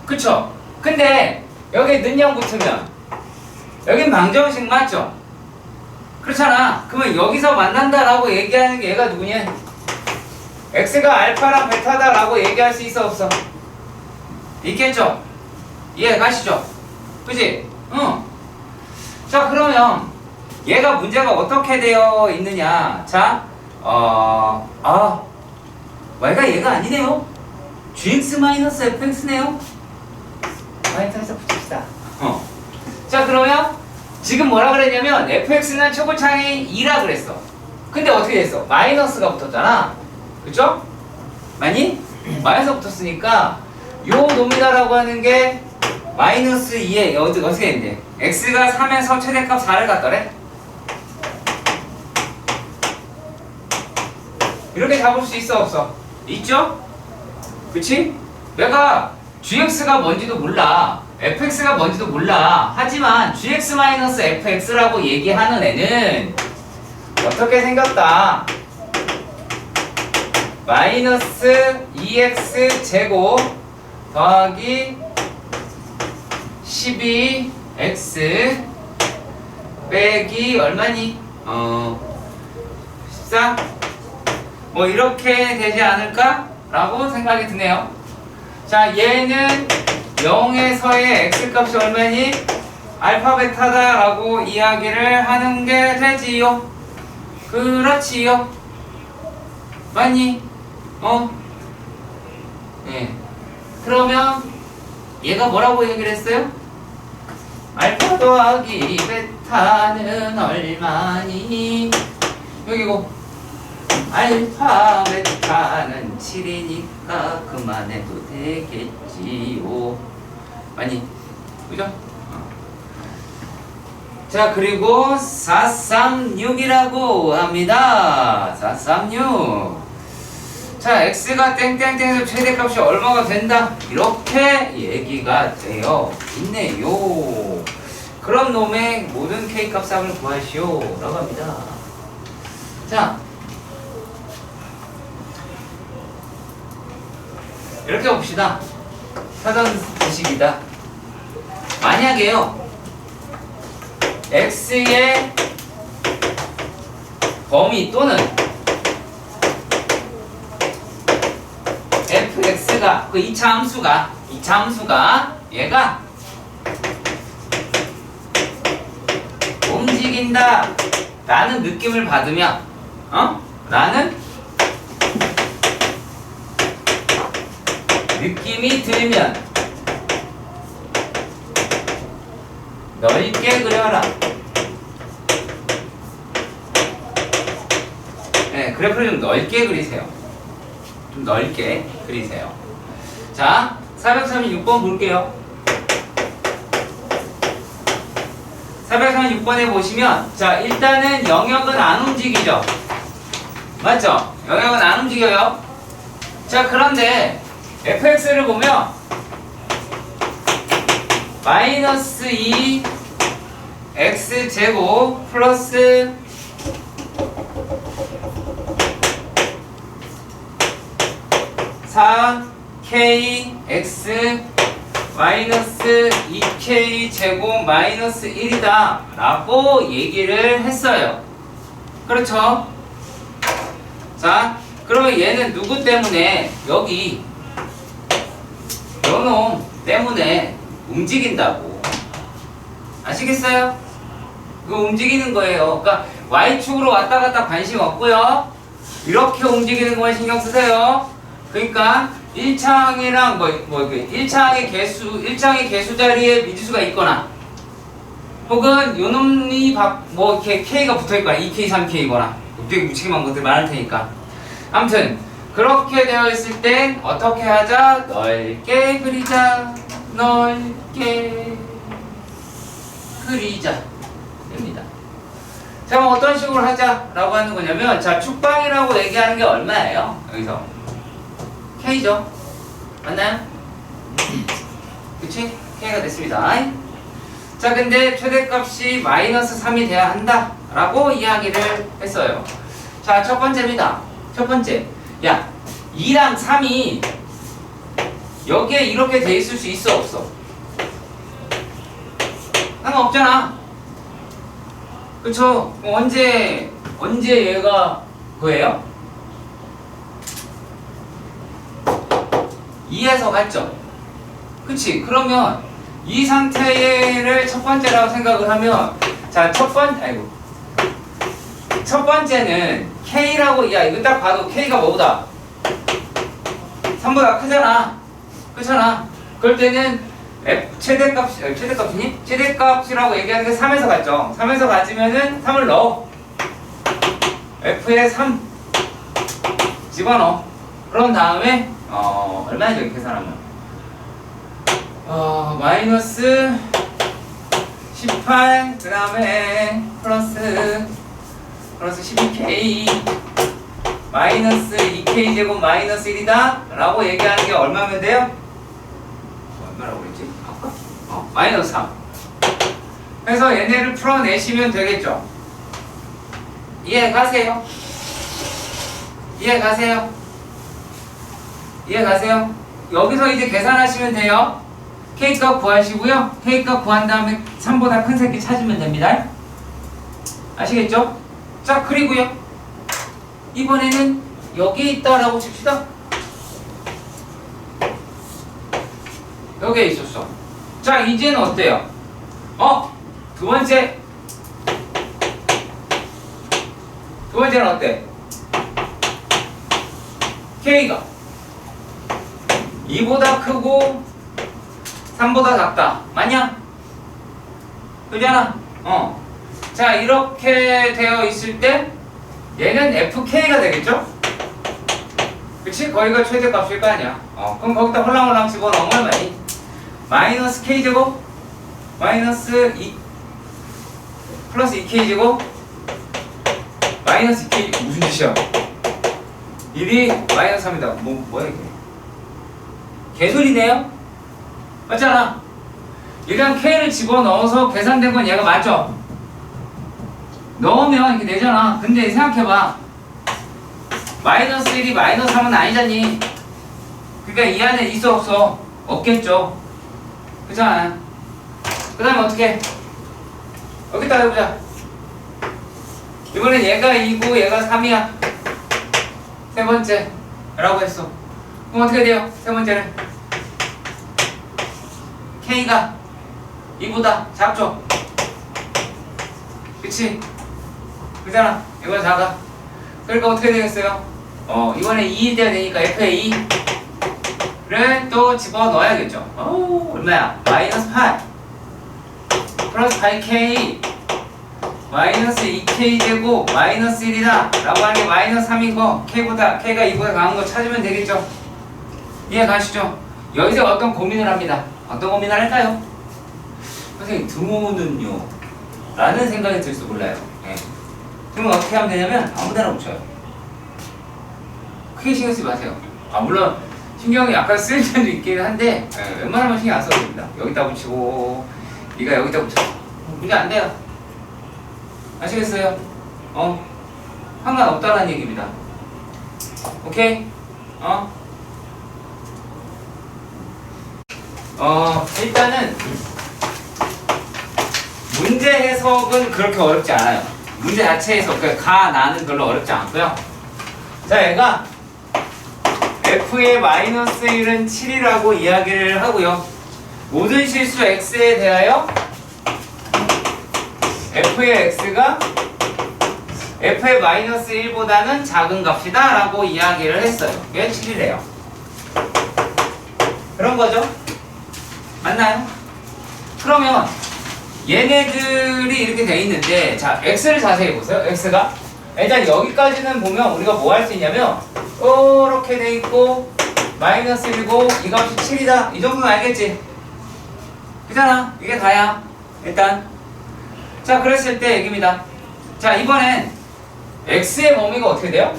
그쵸? 근데 여기 는영 붙으면 여긴 방정식 맞죠? 그렇잖아. 그러면 여기서 만난다라고 얘기하는 게 얘가 누구냐? x가 알파랑 베타다라고 얘기할 수 있어 없어? 있겠죠? 이해 가시죠? 그지? 응. 자, 그러면 얘가 문제가 어떻게 되어 있느냐? 자, y가 얘가 아니네요. gx-fx네요. y에서 붙입시다. 자, 그러면 지금 뭐라 그랬냐면 fx는 초고차이 2라 그랬어. 근데 어떻게 됐어? 마이너스가 붙었잖아. 그쵸? 많이? 마이너스 붙었으니까 요 놈이다라고 하는 게 마이너스 2에 어떻게 했는데? x가 3에서 최대값 4를 갖더래? 이렇게 잡을 수 있어 없어? 있죠? 그치? 내가 gx가 뭔지도 몰라. fx가 뭔지도 몰라. 하지만 gx-fx라고 얘기하는 애는 어떻게 생겼다? 마이너스 2x 제곱 더하기 12x 빼기 얼마니? 14? 뭐 이렇게 되지 않을까? 라고 생각이 드네요. 자, 얘는 0에서의 x값이 얼마니? 알파 베타다 라고 이야기를 하는 게 되지요. 그렇지요. 맞니? 네. 그러면 얘가 뭐라고 얘기를 했어요? 알파 더하기 베타는 얼마니? 여기고 알파 베타는 7이니까 그만해도 되겠지요. 맞니? 그죠? 자, 그리고 436이라고 합니다. 436. 자, x가 땡땡땡에서 최대값이 얼마가 된다? 이렇게 얘기가 되어 있네요. 그런 놈의 모든 k값값을 구하시오 라고 합니다. 자, 이렇게 봅시다. 사전 지식이다. 만약에요 x의 범위 또는 fx가 그 2차 함수가 얘가 움직인다 라는 느낌을 받으면 라는 느낌이 들면 넓게 그려라. 네, 그래프를 좀 넓게 그리세요. 좀 넓게 그리세요. 자, 436번 볼게요. 436번에 보시면, 자, 일단은 영역은 안 움직이죠? 맞죠? 영역은 안 움직여요. 자, 그런데 fx를 보면 마이너스 2 x제곱 플러스 4kx 마이너스 2k 제곱 마이너스 1이다 라고 얘기를 했어요. 그렇죠? 자, 그러면 얘는 누구 때문에 여기 요놈 때문에 움직인다고 아시겠어요? 그거 움직이는 거예요. 그러니까 Y축으로 왔다 갔다 관심 없고요. 이렇게 움직이는 것만 신경 쓰세요. 그러니까 1차항이랑 1차항의 개수 자리에 미지수가 있거나 혹은 요놈이 뭐 이렇게 K가 붙어 있거나 2K, 3K거나 되게 무책임한 것들 많을 테니까 아무튼 그렇게 되어 있을 땐 어떻게 하자? 넓게 그리자. 넓게 그리자 됩니다. 자, 그럼 어떤 식으로 하자라고 하는 거냐면, 자, 축방이라고 얘기하는 게 얼마예요? 여기서 K죠? 맞나요? 그치? K가 됐습니다. 자, 근데 최대값이 마이너스 3이 돼야 한다 라고 이야기를 했어요. 자, 첫 번째입니다. 첫 번째, 야, 2랑 3이 여기에 이렇게 돼 있을 수 있어 없어? 상관없잖아. 그쵸? 언제 얘가 그예요? 2에서 갔죠? 그치? 그러면 이 상태를 첫 번째라고 생각을 하면, 자, 첫 번째는 K라고, 야, 이거 딱 봐도 K가 뭐보다? 3보다 크잖아. 그렇잖아. 그럴 때는 최대값이니? 최대값이라고 얘기하는 게 3에서 갔죠. 3에서 가지면은 3을 넣어. F에 3 집어넣어. 그런 다음에 얼마죠? 계산하면 마이너스 18 그 다음에 플러스 12K 마이너스 2K 제곱 마이너스 1이다 라고 얘기하는 게 얼마면 돼요? 얼마라고 그랬지? 아까? 마이너스 3. 그래서 얘네를 풀어내시면 되겠죠. 이해가세요? 이해가세요? 이해가세요? 여기서 이제 계산하시면 돼요. K값 구하시고요. K값 구한 다음에 3보다 큰 새끼 찾으면 됩니다. 아시겠죠? 자, 그리고요. 이번에는 여기 있다라고 칩시다. 여기에 있었어. 자, 이제는 어때요? 두 번째는 어때? K가 2보다 크고 3보다 작다. 맞냐? 그잖아. 자, 이렇게 되어 있을 때 얘는 FK가 되겠죠? 그치? 거기가 최대값일 거 아니야. 그럼 거기다 홀랑홀랑 집어넣으면 얼마니? 마이너스 K제곱 마이너스 2 플러스 2K제곱 마이너스 2K 무슨 짓이야? 1이 마이너스 3이다. 뭐야 이게? 개소리네요? 맞잖아. 일단 K를 집어넣어서 계산된 건 얘가 맞죠? 넣으면 이렇게 되잖아. 근데 생각해봐. 마이너스 1이 마이너스 3은 아니잖니. 그러니까 이 안에 있어 없어? 없겠죠. 그렇잖아. 그 다음에 어떻게? 여기다 해보자. 이번엔 얘가 2고 얘가 3이야. 세 번째 라고 했어. 그럼 어떻게 돼요? 세 번째는 K가 2보다 작죠? 그치? 그잖아. 이거 작아. 그러니까 어떻게 되겠어요? 이번에 2일 때가 되니까 F에 2를 또 집어넣어야겠죠. 얼마야? 마이너스 8 플러스 8K 마이너스 2K 제곱 마이너스 1이다 라고 하는 게 마이너스 3인 거 K가 2보다 강한 거 찾으면 되겠죠. 이해 가시죠? 여기서 어떤 고민을 합니다. 어떤 고민을 할까요? 선생님, 등호는요? 라는 생각이 들수 몰라요. 예. 그러면 어떻게 하면 되냐면 아무 데나 붙여요. 크게 신경 쓰지 마세요. 물론 신경이 약간 쓰일 때도 있긴 한데 웬만하면 신경 안 써도 됩니다. 여기다 붙이고 네가 여기다 붙여. 문제 안 돼요. 아시겠어요? 상관없다는 얘기입니다. 오케이? 일단은 문제 해석은 그렇게 어렵지 않아요. 문제 자체 해석, 가, 나는 별로 어렵지 않고요. 자, 얘가 F의 마이너스 1은 7이라고 이야기를 하고요. 모든 실수 X에 대하여 F의 X가 F의 마이너스 1보다는 작은 값이다 라고 이야기를 했어요. 이게 7이래요. 그런 거죠? 맞나요? 그러면 얘네들이 이렇게 돼 있는데, 자, X를 자세히 보세요. X가 일단 여기까지는 보면 우리가 뭐 할 수 있냐면 이렇게 돼 있고 마이너스 1이고 이 값이 7이다. 이 정도는 알겠지? 그잖아. 이게 다야. 일단 자, 그랬을 때 얘기입니다. 자, 이번엔 X의 범위가 어떻게 돼요?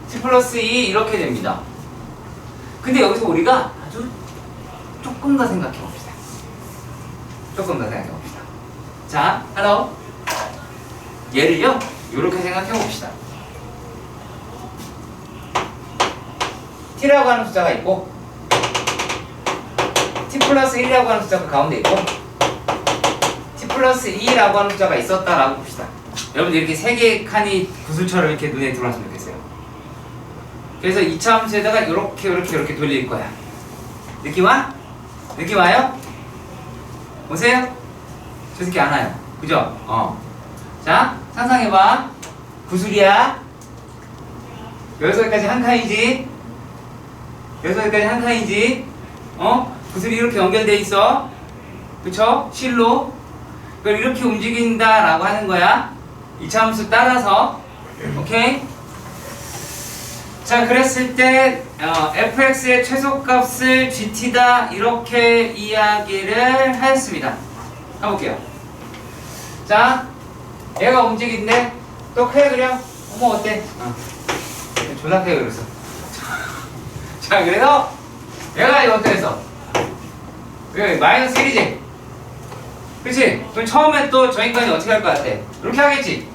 10 플러스 2 이렇게 됩니다. 근데 여기서 우리가 아주 조금 더 생각해 봅시다. 조금 더 생각해 봅시다. 자, 하나 얘를요 이렇게 생각해 봅시다. t라고 하는 숫자가 있고 t 플러스 1이라고 하는 숫자가 가운데 있고 t 플러스 2라고 하는 숫자가 있었다라고 봅시다. 여러분들 이렇게 세 개의 칸이 구슬처럼 이렇게 눈에 들어왔으면 좋겠어요. 그래서 2차 함수에다가 이렇게 돌릴 거야. 느낌 와? 느낌 와요? 보세요. 저 새끼 안 와요. 그죠? 자, 상상해봐. 구슬이야. 여기서까지 한 칸이지. 여기서까지 한 칸이지. 구슬이 이렇게 연결돼 있어. 그쵸? 실로. 그걸 이렇게 움직인다라고 하는 거야. 2차 함수 따라서. 오케이? 자, 그랬을 때 fx의 최소값을 gt다 이렇게 이야기를 하였습니다. 가볼게요. 자, 얘가 움직이는데 또 크게 그려. 어머 어때? 졸라 크게 그렸어. 자, 그래서 얘가 이거 어때서? 마이너스 1이지? 그치? 그럼 처음에 또 저 인간이 어떻게 할 것 같아? 이렇게 하겠지?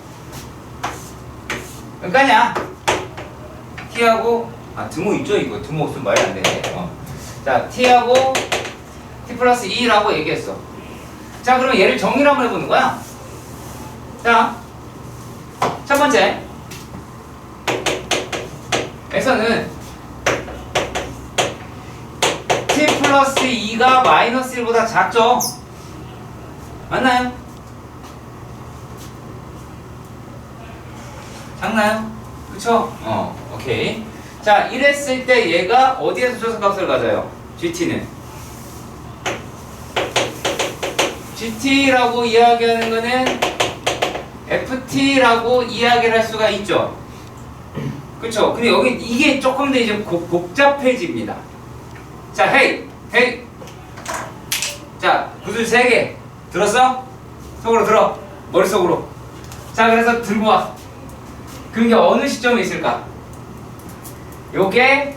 그러니까냐? t하고 드모 있죠 이거? 드모 없으면 말이 안 되네. 자, t하고 t 플러스 2라고 얘기했어. 자, 그러면 얘를 정리를 한번 해보는 거야. 자, 첫 번째 에서는 t 플러스 2가 마이너스 1보다 작죠? 맞나요? 작나요? 그쵸? 오케이. 자, 이랬을 때 얘가 어디에서 최소값을 가져요? GT는 GT라고 이야기하는 거는 FT라고 이야기를 할 수가 있죠. 그쵸? 근데 여기 이게 조금 더 이제 복잡해집니다. 자, 헤이! 자, 구슬 3개 들었어? 속으로 들어. 머릿속으로. 자, 그래서 들고 와. 그게 어느 시점에 있을까? 요게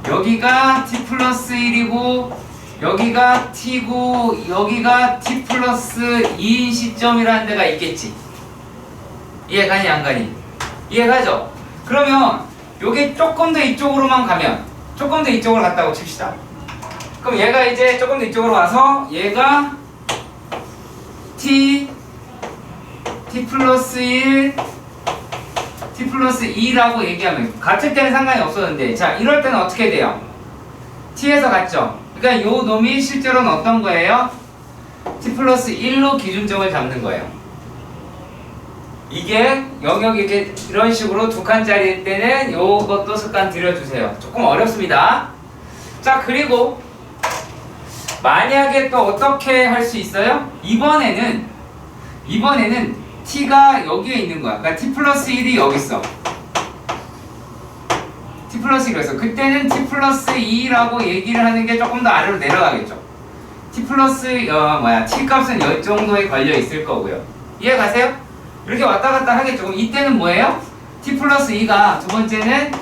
여기가 t 플러스 1이고 여기가 t고 여기가 t 플러스 2인 시점이라는 데가 있겠지. 이해가니 안 가니? 이해가죠? 그러면 요게 조금 더 이쪽으로만 가면 조금 더 이쪽으로 갔다고 칩시다. 그럼 얘가 이제 조금 더 이쪽으로 와서 얘가 t 플러스 1 t 플러스 2라고 얘기하면 같을 때는 상관이 없었는데, 자, 이럴 때는 어떻게 돼요? t에서 같죠? 그러니까 요 놈이 실제로는 어떤 거예요? t 플러스 1로 기준점을 잡는 거예요. 이게 영역이 이렇게 이런 식으로 두 칸짜리일 때는 요것도 습관 들여주세요. 조금 어렵습니다. 자, 그리고 만약에 또 어떻게 할 수 있어요? 이번에는 t가 여기에 있는 거야. 그러니까 t 플러스 1이 여기 있어. t 플러스 1이었어. 그때는 t 플러스 2라고 얘기를 하는 게 조금 더 아래로 내려가겠죠. t 플러스 t 값은 이 정도에 걸려 있을 거고요. 이해 가세요? 이렇게 왔다 갔다 하겠죠. 그럼 이때는 뭐예요? t 플러스 2가 두 번째는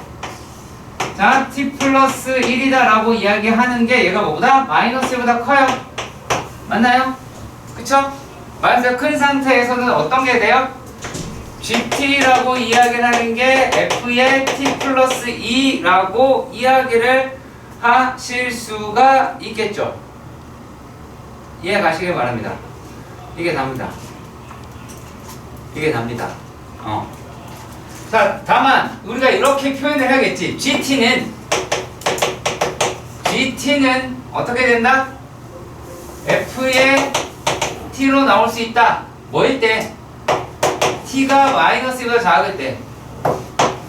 자, t 플러스 1이다 라고 이야기하는 게 얘가 뭐보다? 마이너스 1보다 커요. 맞나요? 그쵸? 마이너스가 큰 상태에서는 어떤 게 돼요? GT라고 이야기를 하는 게 F의 T 플러스 2라고 이야기를 하실 수가 있겠죠. 이해 가시길 바랍니다. 이게 답니다. 이게 답니다. 자, 다만 우리가 이렇게 표현을 해야겠지. GT는 어떻게 된다? F의 T로 나올 수 있다. 뭐일 때? T가 마이너스 2보다 작을 때.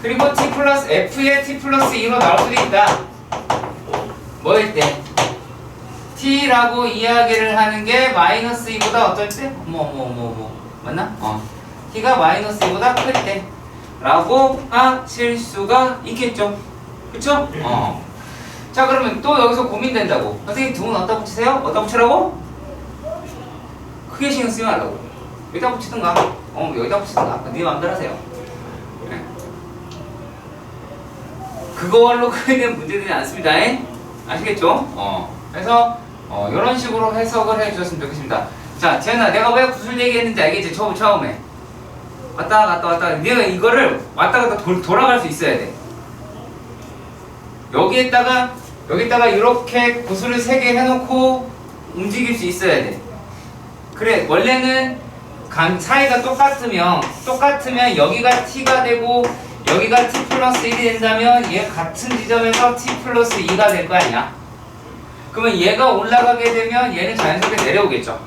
그리고 T 플러스 F의 T 플러스 2로 나올 수도 있다. 뭐일 때? T라고 이야기를 하는 게 마이너스 2보다 어떨 때? 맞나? T가 마이너스 2보다 클 때. 라고 하실 수가 있겠죠. 그쵸? 자, 그러면 또 여기서 고민된다고. 선생님 두 분 어디다 붙이세요? 어디다 붙이라고? 크게 신경 쓰지 말라고. 여기다 붙이든가 여기다 붙이든가 네 맘대로 하세요. 그걸로 크게 된 문제들이 않습니다. 아시겠죠? 그래서 이런 식으로 해석을 해주셨으면 좋겠습니다. 자, 재현아, 내가 왜 구슬 얘기했는지 알겠지? 처음에 왔다 갔다 내가 이거를 왔다 갔다 돌아갈 수 있어야 돼. 여기에다가 이렇게 구슬을 3개 해놓고 움직일 수 있어야 돼. 그래, 원래는 사이가 똑같으면 여기가 t가 되고 여기가 t 플러스 1이 된다면 얘 같은 지점에서 t 플러스 2가 될 거 아니야? 그러면 얘가 올라가게 되면 얘는 자연스럽게 내려오겠죠.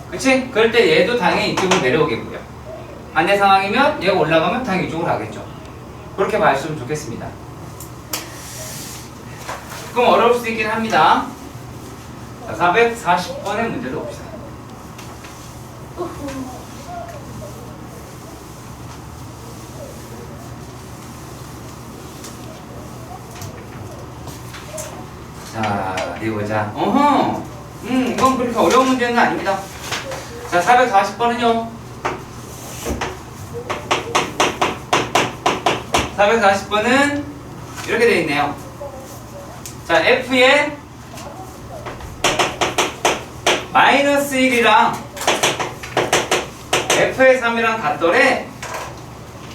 그치? 그럴 때 얘도 당연히 이쪽으로 내려오겠고요. 반대 상황이면 얘가 올라가면 당연히 이쪽으로 가겠죠. 그렇게 봐주시면 좋겠습니다. 조금 어려울 수도 있긴 합니다. 자, 440번의 문제를 봅시다. 자, 어디 보자. 이건 그렇게 어려운 문제는 아닙니다. 자, 440번은요. 440번은 이렇게 되어 있네요. 자, F에 마이너스 1이랑 F의 3이랑 같더래.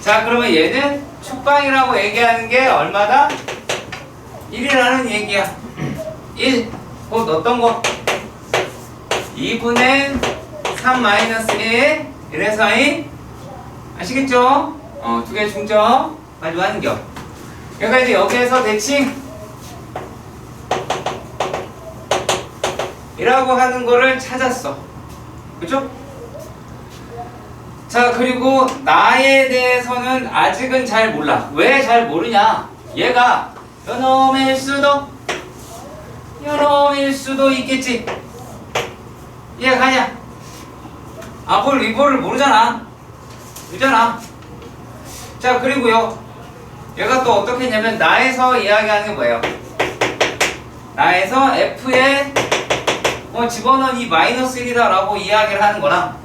자, 그러면 얘는 축방이라고 얘기하는 게 얼마다? 1이라는 얘기야. 1. 곧 어떤 거? 2분의 3 마이너스 1. 이래서 2. 아시겠죠? 두 개 중점 가지고 하는 겨. 그러니까 이제 여기에서 대칭 이라고 하는 거를 찾았어. 그쵸? 자, 그리고 나에 대해서는 아직은 잘 몰라. 왜 잘 모르냐? 얘가 요놈일 수도 있겠지. 이해 가냐? 이거를 모르잖아. 그잖아. 자, 그리고요. 얘가 또 어떻게 했냐면 나에서 이야기하는 게 뭐예요? 나에서 F에 집어넣은 이 마이너스 1이다 라고 이야기를 하는 거랑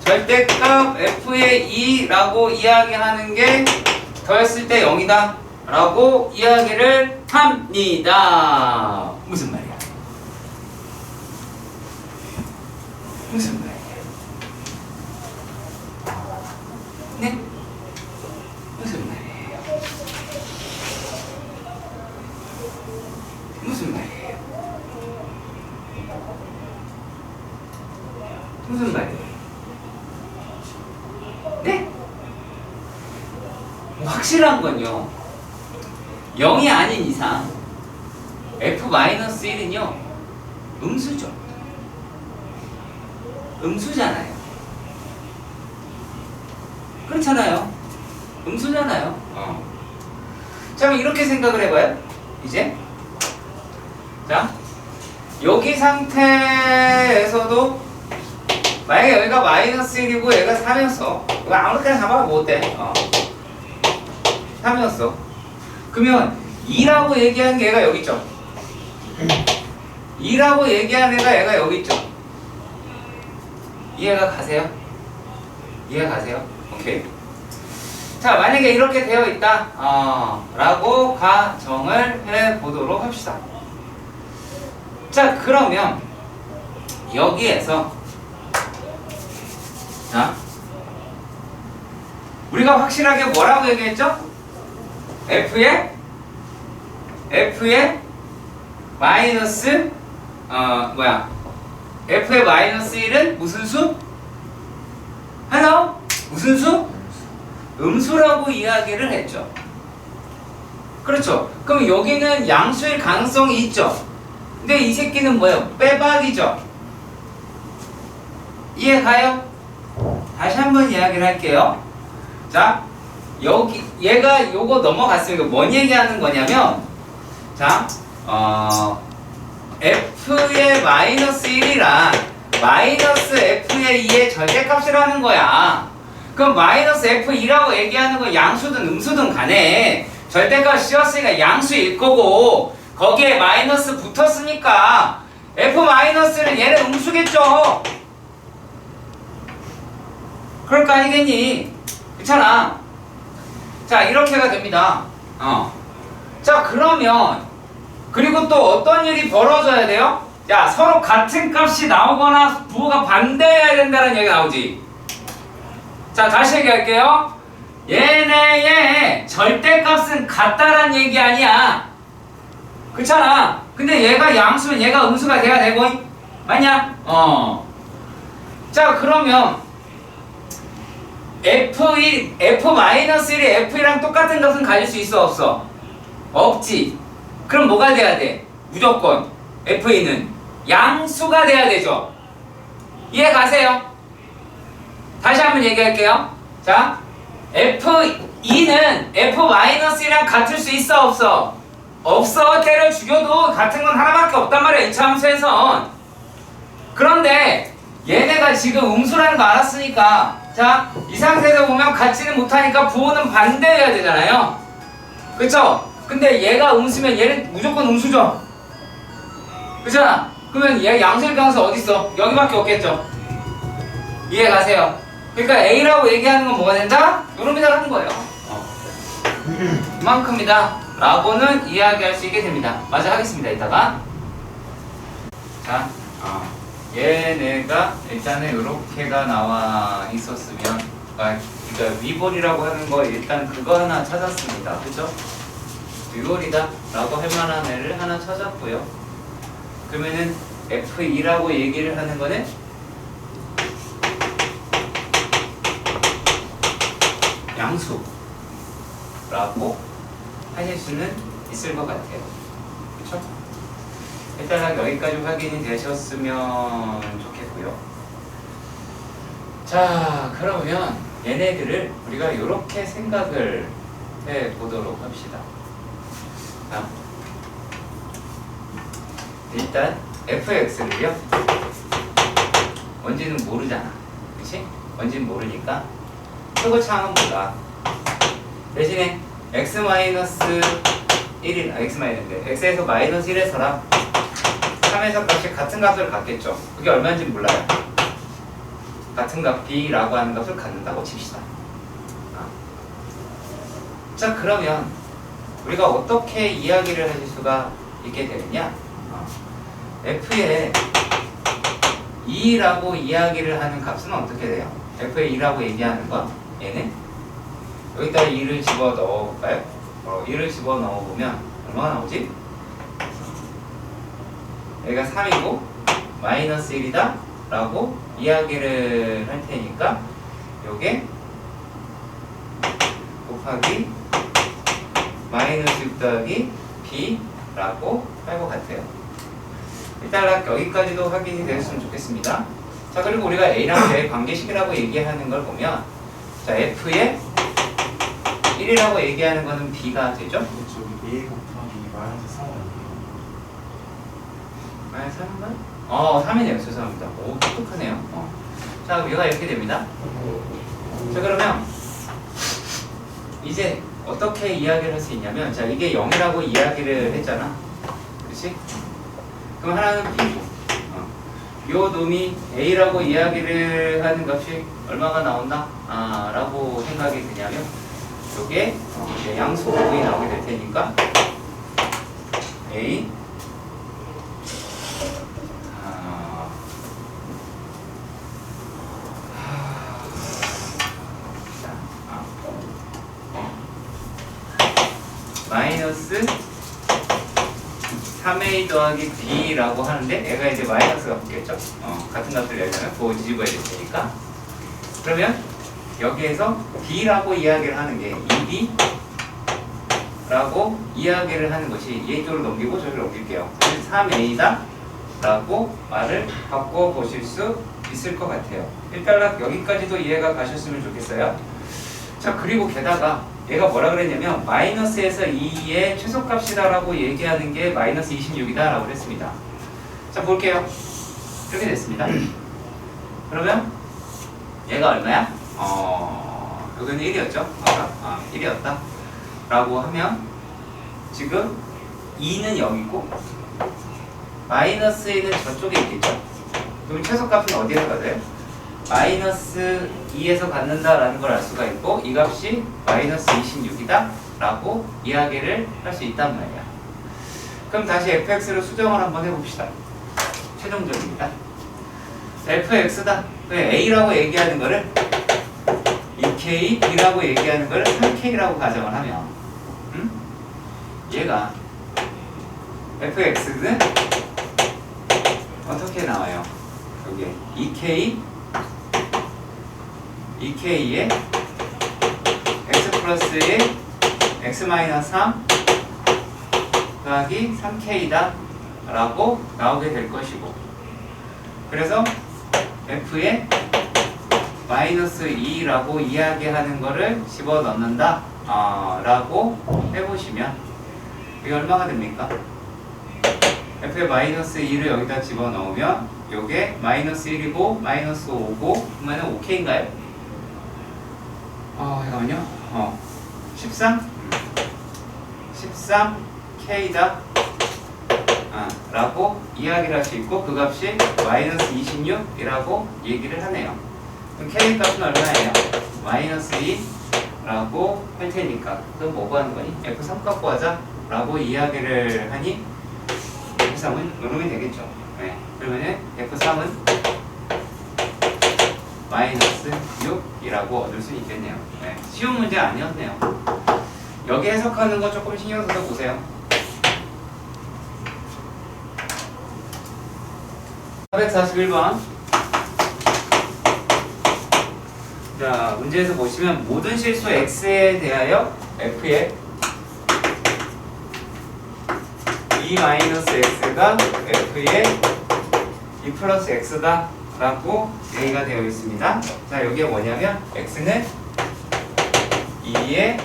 절대값 F의 2라고 이야기하는 게 더했을 때 0이다 라고 이야기를 합니다. 무슨 말이야? 무슨 말이야? 네? 무슨 말이에요? 무슨 말이에요? 무슨 말이에요? 네? 확실한 건요, 0이 아닌 이상 F-1은요 음수죠. 음수잖아요. 그렇잖아요. 음수잖아요. 자, 그럼 이렇게 생각을 해봐요. 이제 자, 여기 상태에서도 만약에 여기가 마이너스 1이고 얘가 3이었어. 이거 아무렇게나 잡아도 뭐 어때? 3이었어. 그러면 2라고 얘기한 게 얘가 여기 있죠. 2라고 얘기한 얘가 여기 있죠. 이해가 가세요? 이해가 가세요? 오케이. 자, 만약에 이렇게 되어 있다 라고 가정을 해보도록 합시다. 자, 그러면 여기에서 자, 우리가 확실하게 뭐라고 얘기했죠? F의 마이너스 F의 마이너스 1은 무슨 수? 하나? 무슨 수? 음수라고 이야기를 했죠. 그렇죠. 그럼 여기는 양수일 가능성이 있죠. 근데 이 새끼는 뭐예요? 빼박이죠. 이해 가요? 다시 한번 이야기를 할게요. 자, 여기 얘가 요거 넘어갔으니까 뭔 얘기하는 거냐면, 자, F의 마이너스 1이란 마이너스 F의 2의 절대값이라는 거야. 그럼 마이너스 F2라고 얘기하는 건 양수든 음수든 간에 절대값 씌웠으니까 양수일 거고, 거기에 마이너스 붙었으니까 F-는 얘는 음수겠죠. 그럴 거 아니겠니? 그렇잖아. 자, 이렇게가 됩니다. 자, 그러면 그리고 또 어떤 일이 벌어져야 돼요? 야, 서로 같은 값이 나오거나 부호가 반대해야 된다는 얘기가 나오지. 자, 다시 얘기할게요. 얘네의 절대값은 같다란 얘기 아니야. 그렇잖아. 근데 얘가 양수면 얘가 음수가 돼야 되고, 맞냐? 자, 그러면 F1, F-1이 F랑 똑같은 값은 가질 수 있어, 없어? 없지. 그럼 뭐가 돼야 돼? 무조건 F2는 양수가 돼야 되죠. 이해 가세요? 다시 한번 얘기할게요. 자, F2는 F-이랑 같을 수 있어, 없어? 없어. 때려 죽여도 같은 건 하나밖에 없단 말이야, 이차 함수에선. 그런데 얘네가 지금 음수라는 거 알았으니까, 자, 이 상태에서 보면 같지는 못하니까 부호는 반대해야 되잖아요. 그쵸? 근데 얘가 음수면 얘는 무조건 음수죠. 그렇잖아. 그러면 얘 양수일 가능성 어딨어? 여기밖에 없겠죠. 이해 가세요? 그러니까 A라고 얘기하는 건 뭐가 된다? 요런 비슷하게 하는 거예요. 이만큼이다 라고는 이야기할 수 있게 됩니다. 마저 하겠습니다, 이따가. 자, 얘네가 일단은 요렇게가 나와 있었으면, 그러니까 위볼이라고 하는 거 일단 그거 하나 찾았습니다. 그죠? 위볼이다 라고 할 만한 애를 하나 찾았고요. 그러면은 F2라고 얘기를 하는 거는 양수라고 하실 수는 있을 것 같아요. 그쵸? 일단 여기까지 확인이 되셨으면 좋겠고요. 자, 그러면 얘네들을 우리가 이렇게 생각을 해 보도록 합시다. 자, 일단 fx를요, 뭔지는 모르잖아. 그치? 뭔지는 모르니까 표고창은 몰라. 대신에 x-1이나 x-인데 x에서 마이너스 1에서랑 3에서 값이 같은 값을 갖겠죠. 그게 얼마인지 몰라요. 같은 값 b라고 하는 값을 갖는다고 칩시다. 자, 그러면 우리가 어떻게 이야기를 하실 수가 있게 되느냐? f의 2라고 이야기를 하는 값은 어떻게 돼요? f의 2라고 얘기하는 건 얘는 여기다 2를 집어 넣어 볼까요? 2를 집어 넣어 보면 얼마가 나오지? 얘가 3이고 마이너스 1이다 라고 이야기를 할 테니까 요게 곱하기 마이너스 6 더하기 b 라고 할 것 같아요. 일단 여기까지도 확인이 되었으면 좋겠습니다. 자, 그리고 우리가 A랑 B의 관계식이라고 얘기하는 걸 보면, 자, F의 1이라고 얘기하는 거는 B가 되죠? 저기 A 곱하기 마이너스 3 아니에요? 마이너스 3인가? 3이네요. 죄송합니다. 오, 똑똑하네요. 자, 얘가 이렇게 됩니다. 자, 그러면 이제 어떻게 이야기를 할 수 있냐면, 자, 이게 0이라고 이야기를 했잖아. 그렇지? 그럼 하나는 B고, 요 놈이 A라고 이야기를 하는 값이 얼마가 나온다? 라고 생각이 드냐면, 요게 이제 양수 부분이 나오게 될 테니까 A 마이너스 3a 더하기 b라고 하는데 얘가 이제 마이너스가 붙겠죠. 같은 값을 내려면 그거 뒤집어야 될 테니까. 그러면 여기에서 b라고 이야기를 하는 게 2b 라고 이야기를 하는 것이 이쪽으로 넘기고 저기로 넘길게요. 3a다 라고 말을 바꿔 보실 수 있을 것 같아요. 일단 여기까지도 이해가 가셨으면 좋겠어요. 자, 그리고 게다가 얘가 뭐라 그랬냐면 마이너스에서 2의 최소값이다 라고 얘기하는 게 마이너스 26이다 라고 그랬습니다. 자, 볼게요. 이렇게 됐습니다. 그러면 얘가 얼마야? 여기는 1이었죠? 1이었다 라고 하면 지금 2는 여기고 마이너스 1은 저쪽에 있겠죠? 그럼 최소값은 어디에서 받아요? 마이너스 2에서 갖는다라는 걸 알 수가 있고 이 값이 마이너스 26이다 라고 이야기를 할 수 있단 말이야. 그럼 다시 fx를 수정을 한번 해봅시다. 최종적입니다. fx다. a라고 얘기하는 거를 2k, b라고 얘기하는 거를 3k라고 가정을 하면 얘가 fx는 어떻게 나와요? 여기 2k에 x 플러스에 x 마이너스 3 더하기 3k다 라고 나오게 될 것이고, 그래서 f에 마이너스 2라고 이야기하는 거를 집어넣는다 라고 해보시면 이게 얼마가 됩니까? f에 마이너스 2를 여기다 집어넣으면 요게 마이너스 1이고 마이너스 5고 그러면 5k인가요? 잠깐만요. 13? 13k다 라고 이야기를 할 수 있고, 그 값이 마이너스 26이라고 얘기를 하네요. 그럼 k 값은 얼마예요? 마이너스 2라고 할 테니까 그럼 뭐 구하는 거니? f3 값 구하자 라고 이야기를 하니 f3은 요놈이 되겠죠. 네. 그러면은 f3은 마이너스 6이라고 얻을 수 있겠네요. 네. 쉬운 문제 아니었네요. 여기 해석하는 거 조금 신경 써서 보세요. 441번. 자, 문제에서 보시면 모든 실수 x에 대하여 f의 2-x가 f의 2 플러스 x다 라고 얘기가 되어 있습니다. 자, 여기에 뭐냐면 x는 2의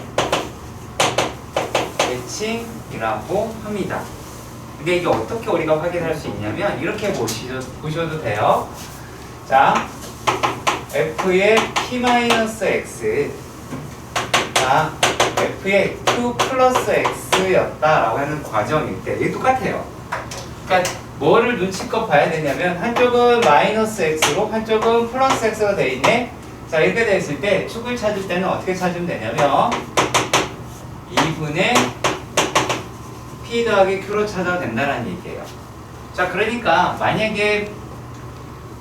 대칭이라고 합니다. 근데 이게 어떻게 우리가 확인할 수 있냐면 이렇게 보셔도 돼요. 자, f의 p-x 가 f의 q 플러스 x였다라고 하는 과정일 때 이게 똑같아요. 그러니까 뭐를 눈치껏 봐야 되냐면 한쪽은 마이너스 x로 한쪽은 플러스 x가 돼 있네. 자, 이렇게 돼 있을 때 축을 찾을 때는 어떻게 찾으면 되냐면 2분의 p 더하기 q로 찾아도 된다는 얘기예요. 자, 그러니까 만약에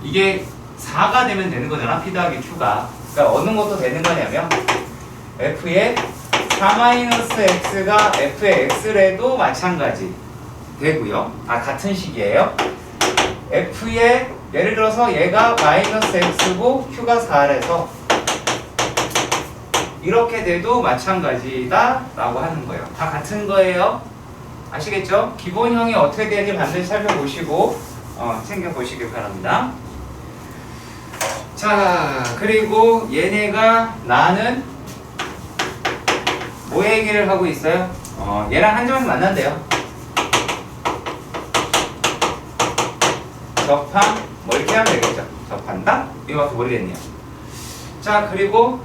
이게 4가 되면 되는 거잖아, p 더하기 q가. 그러니까 어느 것도 되는 거냐면 f의 4-x가 f의 x래도 마찬가지 되고요. 같은 식이에요. f의 예를 들어서 얘가 마이너스 x고 q가 4래서 이렇게 돼도 마찬가지다 라고 하는 거예요. 다 같은 거예요. 아시겠죠? 기본형이 어떻게 되는지 반드시 살펴보시고 챙겨보시길 바랍니다. 자, 그리고 얘네가 나는 뭐 얘기를 하고 있어요? 얘랑 한 점에서 만난대요. 접한, 뭐 이렇게 하면 되겠죠? 접한다? 이거밖에 모르겠네요. 자, 그리고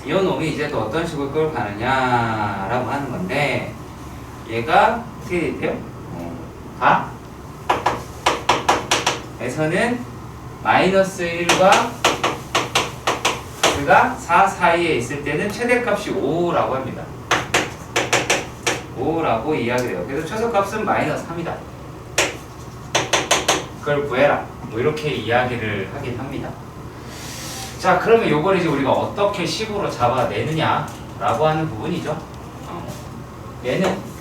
이 놈이 이제 또 어떤 식으로 끌고 가느냐라고 하는 건데, 얘가 어떻게 돼요? 에서는 마이너스 1과 그가 4 사이에 있을 때는 최대값이 5라고 합니다. 5라고 이야기해요. 그래서 최소값은 마이너스 3이다. 그걸 구해라. 뭐 이렇게 이야기를 하긴 합니다. 자, 그러면 요걸 이제 우리가 어떻게 식으로 잡아내느냐라고 하는 부분이죠. 얘는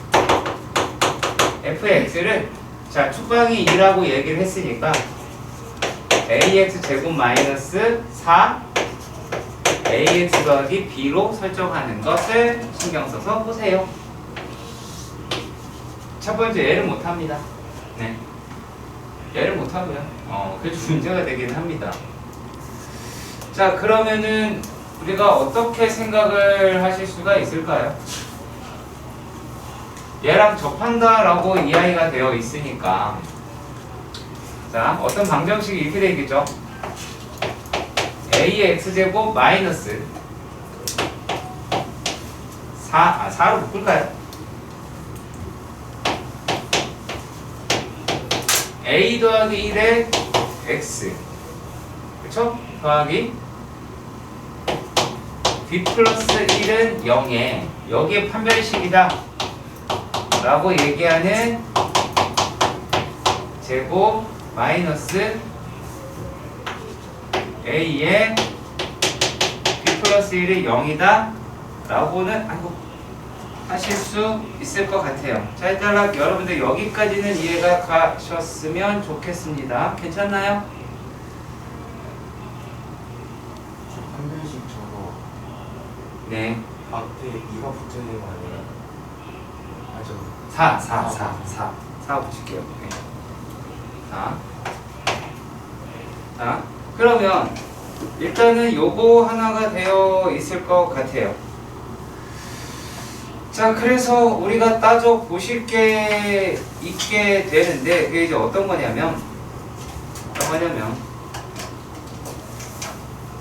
fx를 자, 축방이 2라고 얘기를 했으니까 ax 제곱 마이너스 4 ax 더하기 b로 설정하는 것을 신경 써서 보세요. 첫 번째 얘를 못합니다. 네, 얘를 못하고요. 그래서 문제가 되긴 합니다. 자, 그러면은 우리가 어떻게 생각을 하실 수가 있을까요? 얘랑 접한다라고 이야기가 되어 있으니까, 자, 어떤 방정식이 이렇게 되어 있겠죠? a의 x제곱 마이너스 4로 묶을까요? a 더하기 1의 x, 그쵸? 더하기 b 플러스 1은 0에 여기에 판별식이다 라고 얘기하는 제곱 마이너스 a의 b 플러스 1이 0이다 라고는 하실 수 있을 것 같아요. 자, 일단 여러분들 여기까지는 이해가 가셨으면 좋겠습니다. 괜찮나요? 한 명씩 저거 네. 앞에 2가 붙어야 되는 거 아니에요? 아저 4 붙일게요. 네. 자, 그러면 일단은 요거 하나가 되어 있을 것 같아요. 자, 그래서 우리가 따져 보실 게 있게 되는데 그게 이제 어떤 거냐면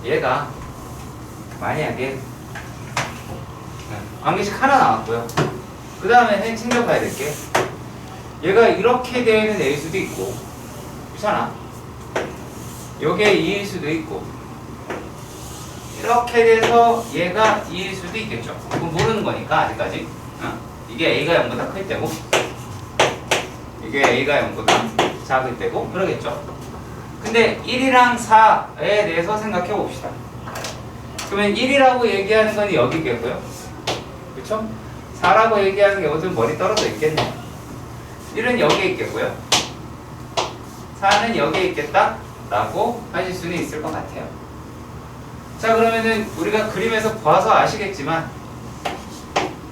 얘가 만약에 관계식 하나 나왔고요. 그 다음에 챙겨봐야 될 게 얘가 이렇게 되는 A일 수도 있고, 그렇잖아. 요게 2일 수도 있고, 이렇게 돼서 얘가 2일 수도 있겠죠. 그건 모르는 거니까 아직까지. 이게 A가 0보다 클 때고, 이게 A가 0보다 작을 때고 그러겠죠. 근데 1이랑 4에 대해서 생각해 봅시다. 그러면 1이라고 얘기하는 건 여기겠고요. 그렇죠? 4라고 얘기하는 게 어디든 머리 떨어져 있겠네요. 1은 여기에 있겠고요. 4는 여기에 있겠다 라고 하실 수는 있을 것 같아요. 자, 그러면은 우리가 그림에서 봐서 아시겠지만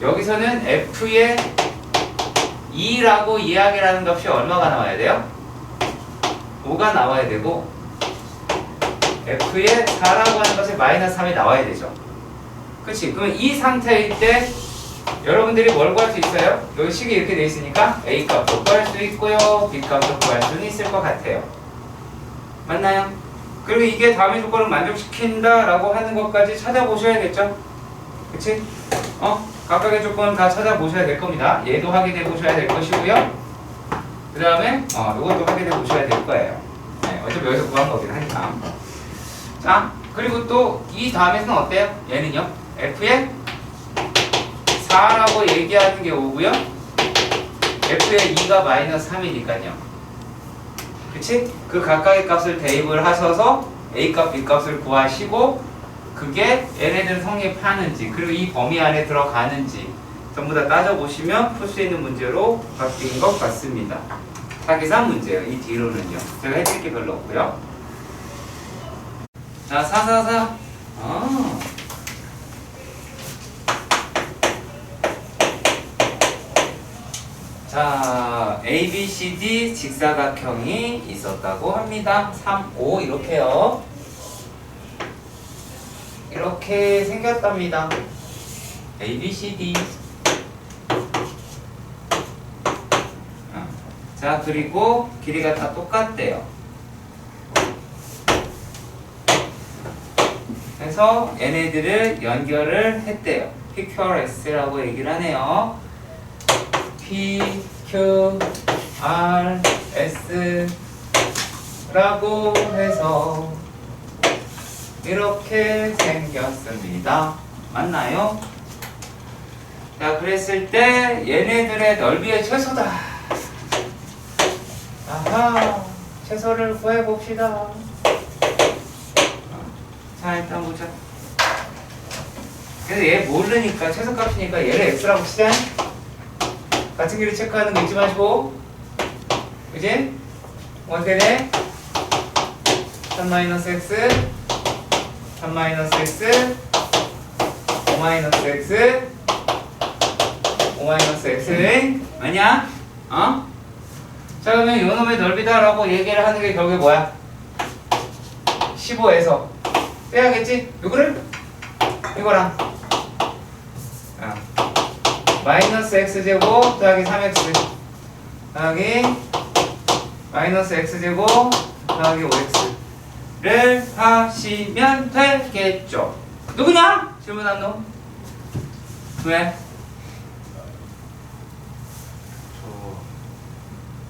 여기서는 f의 2라고 이야기를 하는 값이 얼마가 나와야 돼요? 5가 나와야 되고 f의 4라고 하는 것이 마이너스 3이 나와야 되죠. 그치? 그러면 이 상태일 때 여러분들이 뭘 구할 수 있어요? 여기 식이 이렇게 돼 있으니까 A 값도 구할 수 있고요, B 값도 구할 수는 있을 것 같아요. 맞나요? 그리고 이게 다음의 조건을 만족시킨다 라고 하는 것까지 찾아보셔야겠죠? 그치? 각각의 조건을 다 찾아보셔야 될 겁니다. 얘도 확인해 보셔야 될 것이고요. 그 다음에 이것도 확인해 보셔야 될 거예요. 네, 어차피 여기서 구한 거긴 하니까. 자, 그리고 또 이 다음에서는 어때요? 얘는요? F의 4라고 얘기하는 게 5고요. F의 2가 마이너스 3이니까요. 그치? 그 각각의 값을 대입을 하셔서 A값, B값을 구하시고 그게 얘네들 성립하는지 그리고 이 범위 안에 들어가는지 전부 다 따져보시면 풀 수 있는 문제로 바뀐 것 같습니다. 사기상 문제예요. 이 뒤로는요. 제가 해드릴 게 별로 없고요. 자, 4. 자, ABCD 직사각형이 있었다고 합니다. 3, 5 이렇게요. 이렇게 생겼답니다. ABCD. 자, 그리고 길이가 다 똑같대요. 그래서 얘네들을 연결을 했대요. PQRS라고 얘기를 하네요. PQRS라고 해서 이렇게 생겼습니다. 맞나요? 자, 그랬을 때 얘네들의 넓이의 최소다. 아하, 최소를 구해봅시다. 자, 일단 보자. 그래서 얘 모르니까 최소값이니까 얘를 x라고 치자. 같은 길이 체크하는 거 잊지 마시고. 그지? 어떻게 돼? 3-x 3-x 5-x 5-x 맞냐? 자, 그러면 요 놈의 넓이다라고 얘기를 하는 게 결국에 뭐야? 15에서 빼야겠지? 이거를 이거랑 마이너스 x제곱 더하기 3x 더하기 마이너스 x제곱 더하기 5x를 하시면 되겠죠. 누구냐? 질문한 놈. 왜?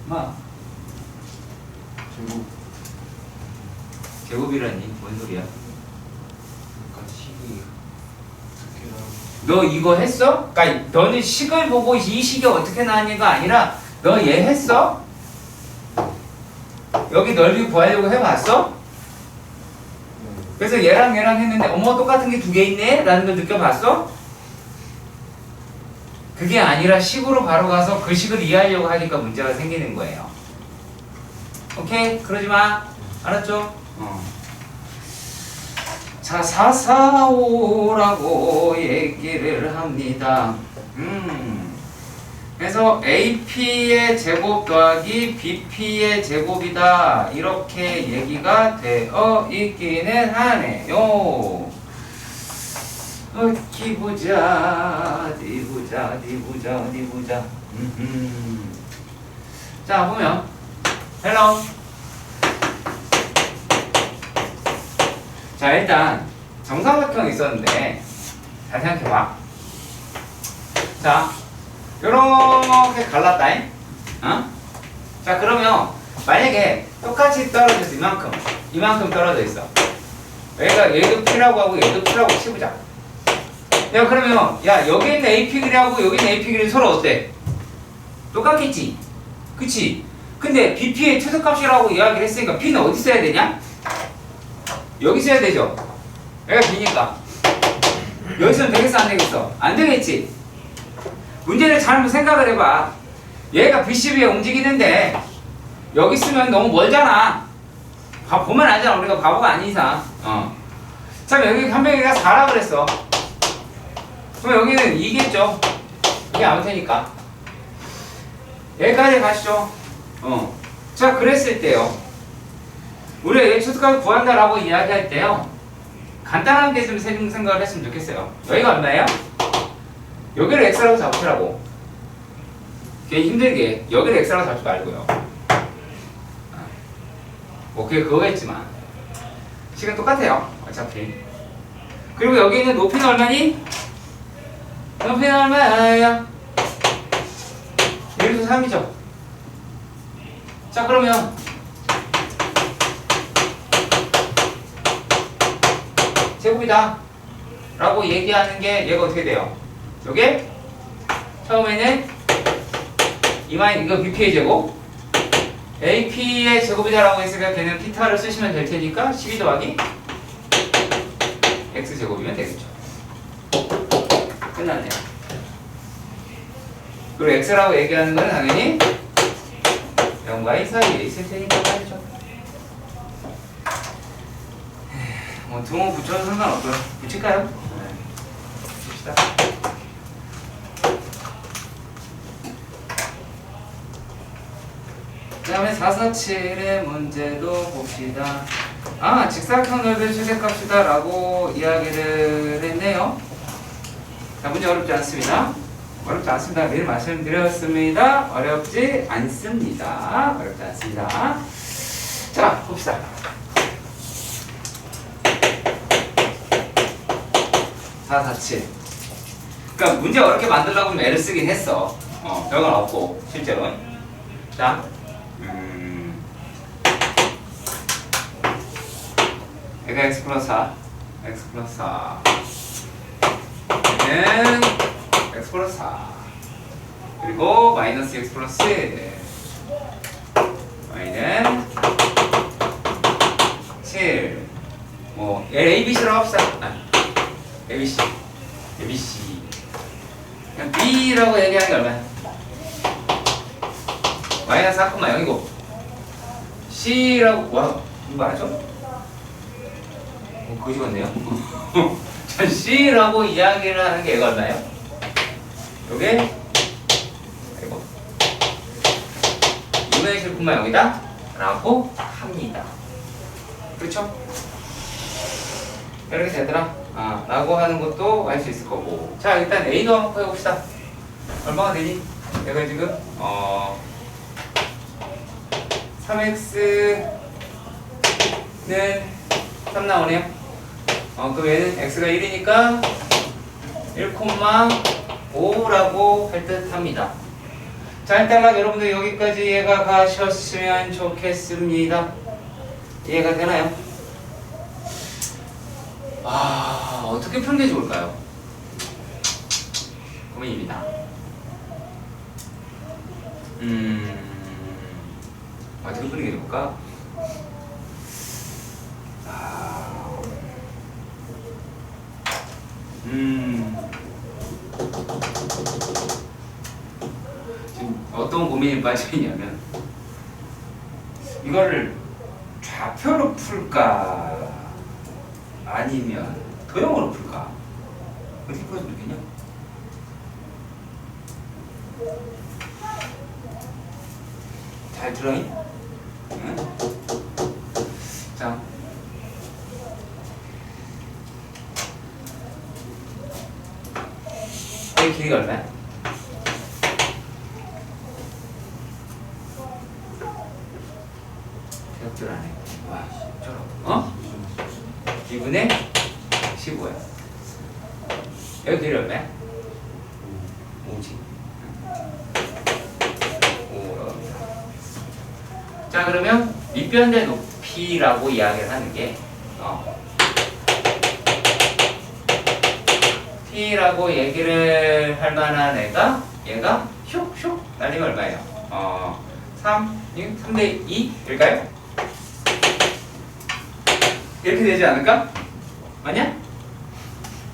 뭐? 제곱이라니? 뭔 소리야? 그러니까 식이 어떻게 나오는지 너 이거 했어? 그러니까 너는 식을 보고 이 식이 어떻게 나왔냐가 아니라 너 얘 했어? 여기 넓이 구하려고 해봤어? 그래서 얘랑 했는데 어머 똑같은 게 두 개 있네? 라는 걸 느껴봤어? 그게 아니라 식으로 바로 가서 그 식을 이해하려고 하니까 문제가 생기는 거예요. 오케이? 그러지 마. 알았죠? 자, 445라고 얘기를 합니다. 그래서 AP의 제곱 더하기 BP의 제곱이다. 이렇게 얘기가 되어 있기는 하네요. 어디 보자. 어디 보자. 자, 보면 헬로. 자, 일단 정삼각형이 있었는데 잘 생각해봐. 자, 요렇게 갈랐다잉. 어? 자, 그러면 만약에 똑같이 떨어져서 이만큼 떨어져 있어. 여기가 얘도 P라고 하고 얘도 P라고 치보자. 야, 그러면 야, 여기 있는 AP 길이하고 여기 있는 AP 길이 서로 어때? 똑같겠지? 그치? 근데 BP의 최소값이라고 이야기를 했으니까 P는 어디 써야 되냐? 여기 써야 되죠? 여기가 B니까 여기서는 되겠어 안 되겠어? 안 되겠지? 문제를 잘 생각을 해봐. 얘가 BCB에 움직이는데 여기 쓰면 너무 멀잖아. 보면 알잖아. 우리가 바보가 아닌 이상. 자, 여기 한 명이가 4라 그랬어. 그럼 여기는 2겠죠? 이게 아무 테니까. 여기까지 가시죠. 자, 그랬을 때요. 우리가 얘 최소값을 구한다라고 이야기할 때요. 간단한 게 좀 생각을 했으면 좋겠어요. 여기가 얼마예요? 여기를 x라고 잡으시라고. 괜히 힘들게 여기를 x라고 잡지 말고요. 뭐 그게 그거겠지만 식은 똑같아요. 어차피. 그리고 여기 있는 높이는 얼마니? 높이는 얼마야? 1도 3이죠. 자, 그러면 제곱이다 라고 얘기하는 게 얘가 어떻게 돼요? 요게 처음에는 이거 BP의 제곱 AP의 제곱이다 라고 했으니까 걔는 피타를 쓰시면 될 테니까 12 더하기 X제곱이면 되겠죠. 끝났네요. 그리고 X라고 얘기하는 건 당연히 0과 2 사이에 있을 테니까 말이죠. 뭐 등호 붙여도 상관없고요. 붙일까요? 네. 붙입시다. 그 다음에 447의 문제도 봅시다. 직사각형 넓이의 최대값이다 라고 이야기를 했네요. 자, 문제 어렵지 않습니다. 어렵지 않습니다. 미리 말씀드렸습니다. 어렵지 않습니다. 어렵지 않습니다. 자, 봅시다. 447. 그러니까 문제 어렵게 만들려고 하면 애를 쓰긴 했어. 별건 없고 실제로. 자, 얘가 x 플러스 4, x 플러스 4. 얘는 x 플러스 4. 그리고 마이너스 x 플러스 1. y는 7. 뭐 ABC라고 합시다. ABC. 그냥 B라고 얘기하는 게 얼마야? 마이너스 4,0이고 C라고 뭐야? 이거 알죠? 거지 같네요. 자, C라고 이야기를 하는 게 얘가 얼마예요? 요게 이거 2분의 7,0이다 라고 합니다. 그렇죠? 이렇게 되더라. 라고 하는 것도 알 수 있을 거고. 자, 일단 A도 한번 해봅시다. 얼마가 되니? 얘가 지금 3x는 3 나오네요. 그럼 얘는 x가 1이니까 1,5라고 할 듯 합니다. 자, 일단 여러분들 여기까지 이해가 가셨으면 좋겠습니다. 이해가 되나요? 어떻게 풀는 게 좋을까요? 고민입니다. 어떻게 풀이게 해볼까? 지금 어떤 고민이 빠져있냐면 이거를 좌표로 풀까 아니면 도형으로 풀까? 어떻게 풀어주면 되겠냐? 잘 들어잉? 응? 자, 이 길이가 얼마야? 대학들 안 해. 와, 저런. 어? 2분의 15야. 여기 길이 얼마야? 5지. 5. 자, 그러면 밑변대 높이라고 이야기를 하는 게 T라고 얘기를 할 만한 애가 얘가 슉슉 날리면 얼마예요? 3대 2일까요? 이렇게 되지 않을까? 맞냐?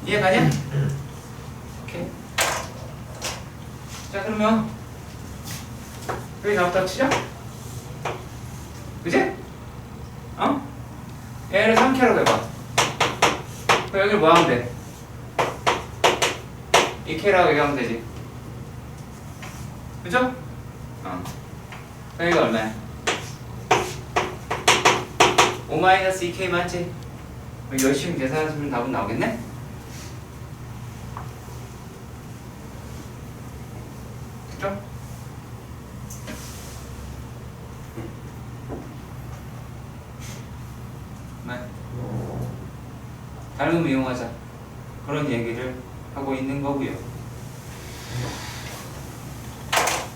이해가냐? 오케이. 자, 그러면 여기 나부터 치자. 그치? 얘를 3K라고 해봐. 그럼 여기를 뭐 하면 돼? 2K라고 얘기하면 되지. 그죠? 여기가 얼마야? 5-2K 맞지? 열심히 계산하시면 답은 나오겠네? 그죠? 네. 다른 이용하자. 그런 얘기를 하고 있는 거고요.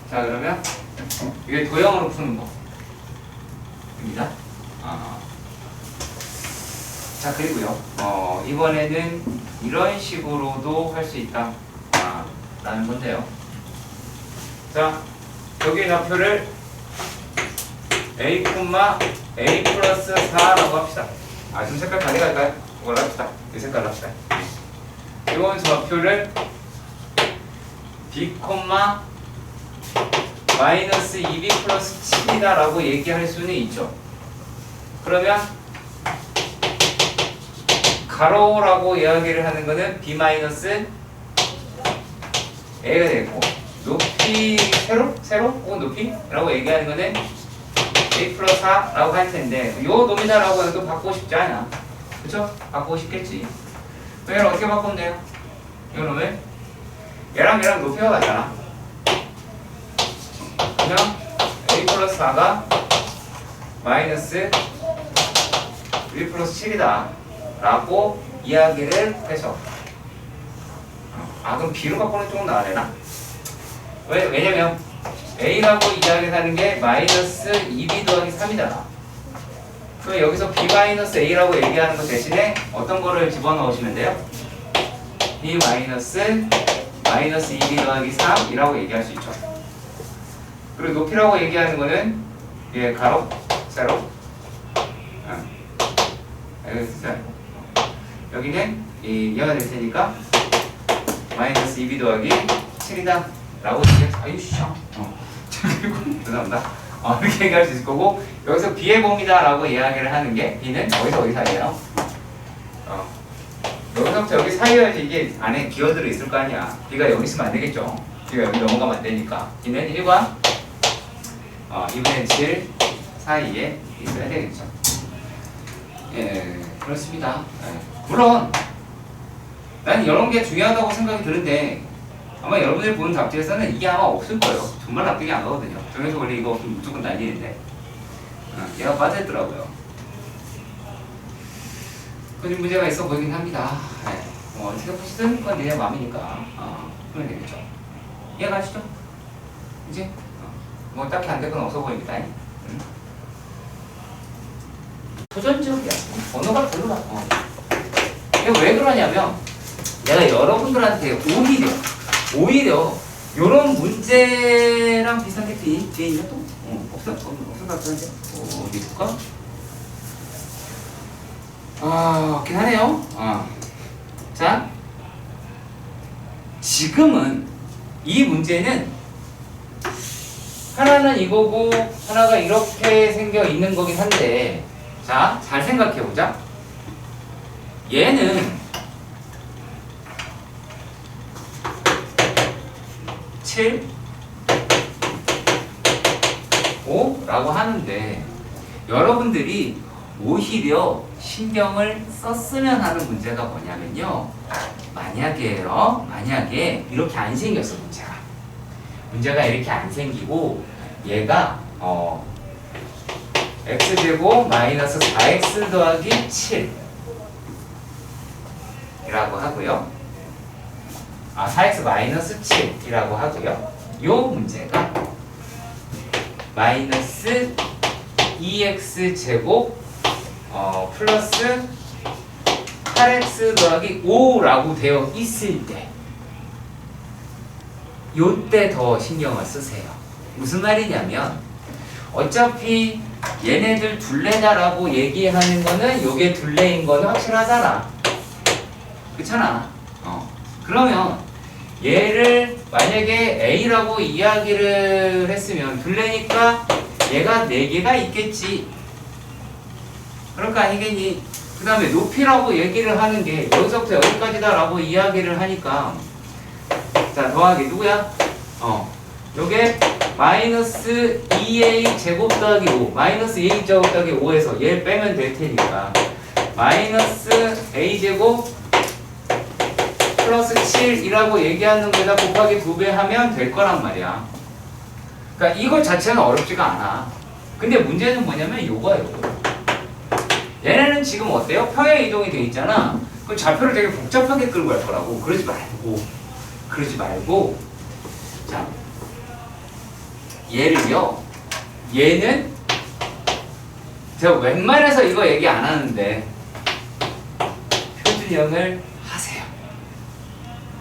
자, 그러면 이게 도형으로 푸는 거입니다. 자, 그리고요. 이번에는 이런 식으로도 할 수 있다. 라는 건데요. 자, 여기 좌표를 A, A 플러스 4라고 합시다. 좀 색깔 가져갈까요? 이걸로 합시다. 이 색깔로 합시다. 이번 좌표를 B, 마이너스 2B 플러스 7이다 라고 얘기할 수는 있죠. 그러면 가로라고 이야기를 하는 거는 B 마이너스 A가 되고, 높이 세로 혹은 높이라고 얘기하는 거는 A 플러스 4라고 할 텐데, 요 놈이다라고 해도 바꾸고 싶지 않아. 그쵸? 바꾸고 싶겠지. 얘를 어떻게 바꾸면 돼요? 이 놈을 얘랑 높이가 같잖아. 그냥 A 플러스 4가 마이너스 B 플러스 7이다 라고 이야기를 해서 그럼 B로 바꾸는 쪽은 나와야 되나? 왜냐면 A라고 이야기를 하는 게 마이너스 2B 더하기 3이잖아. 그럼 여기서 B 마이너스 A라고 얘기하는 것 대신에 어떤 거를 집어넣으시면 돼요? B 마이너스 2B 더하기 3이라고 얘기할 수 있죠. 그리고 높이라고 얘기하는 거는 가로, 세로, 여기는 얘가 될 테니까 마이너스 2B 더하기 7이다 라고 얘기해서 죄송합니다. 이렇게 얘기할 수 있을 거고, 여기서 B의 범위다 라고 이야기를 하는 게 B는 어디 사이에요? 여기서부터 여기 사이여야지 이게 안에 기어들어 있을 거 아니야. B가 여기 있으면 안 되겠죠. B가 여기 넘어가면 안 되니까 B는 1과 2분의 7 사이에 있어야 되겠죠. 예, 그렇습니다. 물론 난 이런 게 중요하다고 생각이 드는데 아마 여러분들이 보는 답지에서는 이게 아마 없을 거예요. 정말 납득이 안 가거든요. 정해서 원래 이거 없으면 무조건 난리인데 얘가 빠져있더라고요. 그런 문제가 있어 보이긴 합니다. 어떻게 보시든 그건 내 마음이니까 그러면 되겠죠. 이해가시죠? 이제 뭐 딱히 안 될 건 없어 보입니다. 도전지역이야. 언어가 별로라. 이게 왜 그러냐면 내가 여러분들한테 오히려 오히려 요런 문제랑 비슷한 게 뒤에 있냐 또? 없어 것 같은데. 어디 볼까? 없긴 하네요. 자, 지금은 이 문제는 하나는 이거고 하나가 이렇게 생겨 있는 거긴 한데, 자, 잘 생각해 보자. 얘는 7, 5라고 하는데 여러분들이 오히려 신경을 썼으면 하는 문제가 뭐냐면요. 만약에 이렇게 안 생겼어, 문제가 이렇게 안 생기고 얘가 x제곱 마이너스 4x 더하기 7 이라고 하고요. 4x 마이너스 7이라고 하고요. 요 문제가 마이너스 2x 제곱 플러스 8x 더하기 5라고 되어 있을 때, 요때 더 신경을 쓰세요. 무슨 말이냐면 어차피 얘네들 둘레다라고 얘기하는 거는 요게 둘레인 거는 확실하잖아. 그렇잖아. 그러면 얘를 만약에 A라고 이야기를 했으면 둘레니까 얘가 4개가 있겠지. 그럴 거 아니겠니? 그 다음에 높이라고 얘기를 하는 게 여기서부터 여기까지다 라고 이야기를 하니까, 자, 더하기 누구야? 요게 마이너스 2a 제곱 더하기 5, 마이너스 2a 제곱 더하기 5에서 얘 빼면 될 테니까 마이너스 a 제곱 플러스 7이라고 얘기하는 거에다 곱하기 2배 하면 될 거란 말이야. 그러니까 이거 자체는 어렵지가 않아. 근데 문제는 뭐냐면 요거야, 요거. 얘네는 지금 어때요? 평행 이동이 돼 있잖아. 그럼 좌표를 되게 복잡하게 끌고 갈 거라고. 그러지 말고. 자, 얘는 제가 웬만해서 이거 얘기 안 하는데 표준형을 하세요.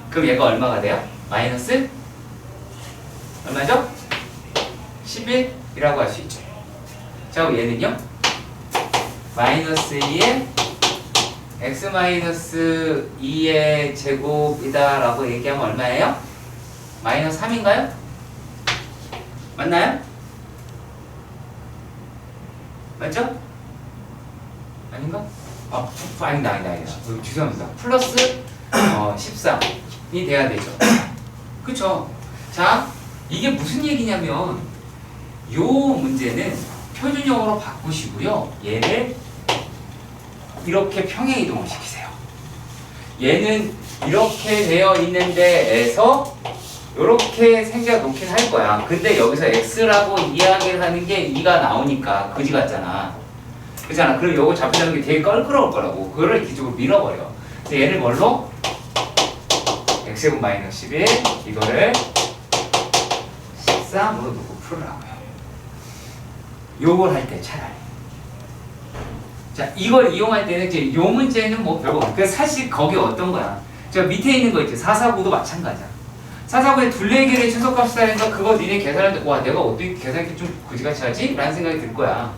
그럼 얘가 얼마가 돼요? 마이너스 얼마죠? 11이라고 할 수 있죠. 자, 그럼 얘는요? 마이너스 2에 x 마이너스 2의 제곱이다 라고 얘기하면 얼마예요? 마이너스 3인가요? 맞나요? 맞죠? 아닌가? 아니다. 죄송합니다. 플러스 13이 돼야 되죠. 그쵸? 자, 이게 무슨 얘기냐면 요 문제는 표준형으로 바꾸시고요. 얘를 이렇게 평행 이동을 시키세요. 얘는 이렇게 되어 있는 데에서 이렇게 생겨 놓긴 할 거야. 근데 여기서 x라고 이야기를 하는 게 2가 나오니까 그지 같잖아. 그렇잖아. 그럼 요거 좌표 잡는 게 되게 껄끄러울 거라고. 그거를 기적으로 밀어버려. 그래서 얘를 뭘로? x제곱 마이너스 11 이거를 13으로 놓고 풀으라고요. 요걸 할 때 차라리. 자, 이걸 이용할 때는 이제 요 문제는 뭐 별거 없고, 사실 거기 어떤 거야? 저 밑에 있는 거 있지. 449도 마찬가지야. 449에 둘레길의 최소값이라니까 그거 니네 계산할 때, 와, 내가 어떻게 계산하기 좀 그지같이 하지? 라는 생각이 들 거야.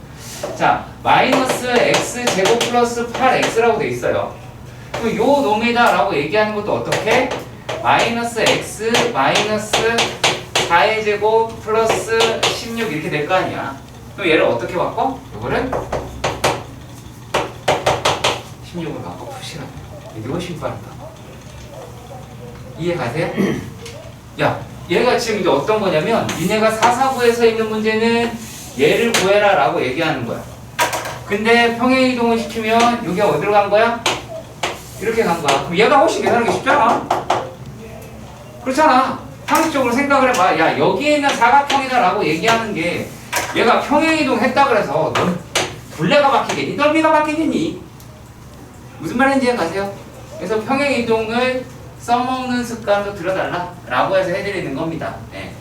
자, 마이너스 x 제곱 플러스 8x라고 돼 있어요. 그럼 요 놈이다 라고 얘기하는 것도 어떻게? 마이너스 x 마이너스 4의 제곱 플러스 16 이렇게 될 거 아니야. 그럼 얘를 어떻게 바꿔? 요거를 16으로 바꿔 푸시라고. 이게 훨씬 빠르다. 이해 가세요? 야, 얘가 지금 이제 어떤 거냐면 니네가 449에서 있는 문제는 얘를 구해라 라고 얘기하는 거야. 근데 평행 이동을 시키면 이게 어디로 간 거야? 이렇게 간 거야. 그럼 얘가 훨씬 계산하기 쉽잖아. 그렇잖아. 상식적으로 생각을 해봐. 야, 여기에 있는 사각형이다 라고 얘기하는 게 얘가 평행 이동했다 그래서 넌 둘레가 바뀌겠니? 넓이가 바뀌겠니? 무슨 말인지 가세요? 그래서 평행 이동을 써먹는 습관도 들어달라 라고 해서 해드리는 겁니다. 네.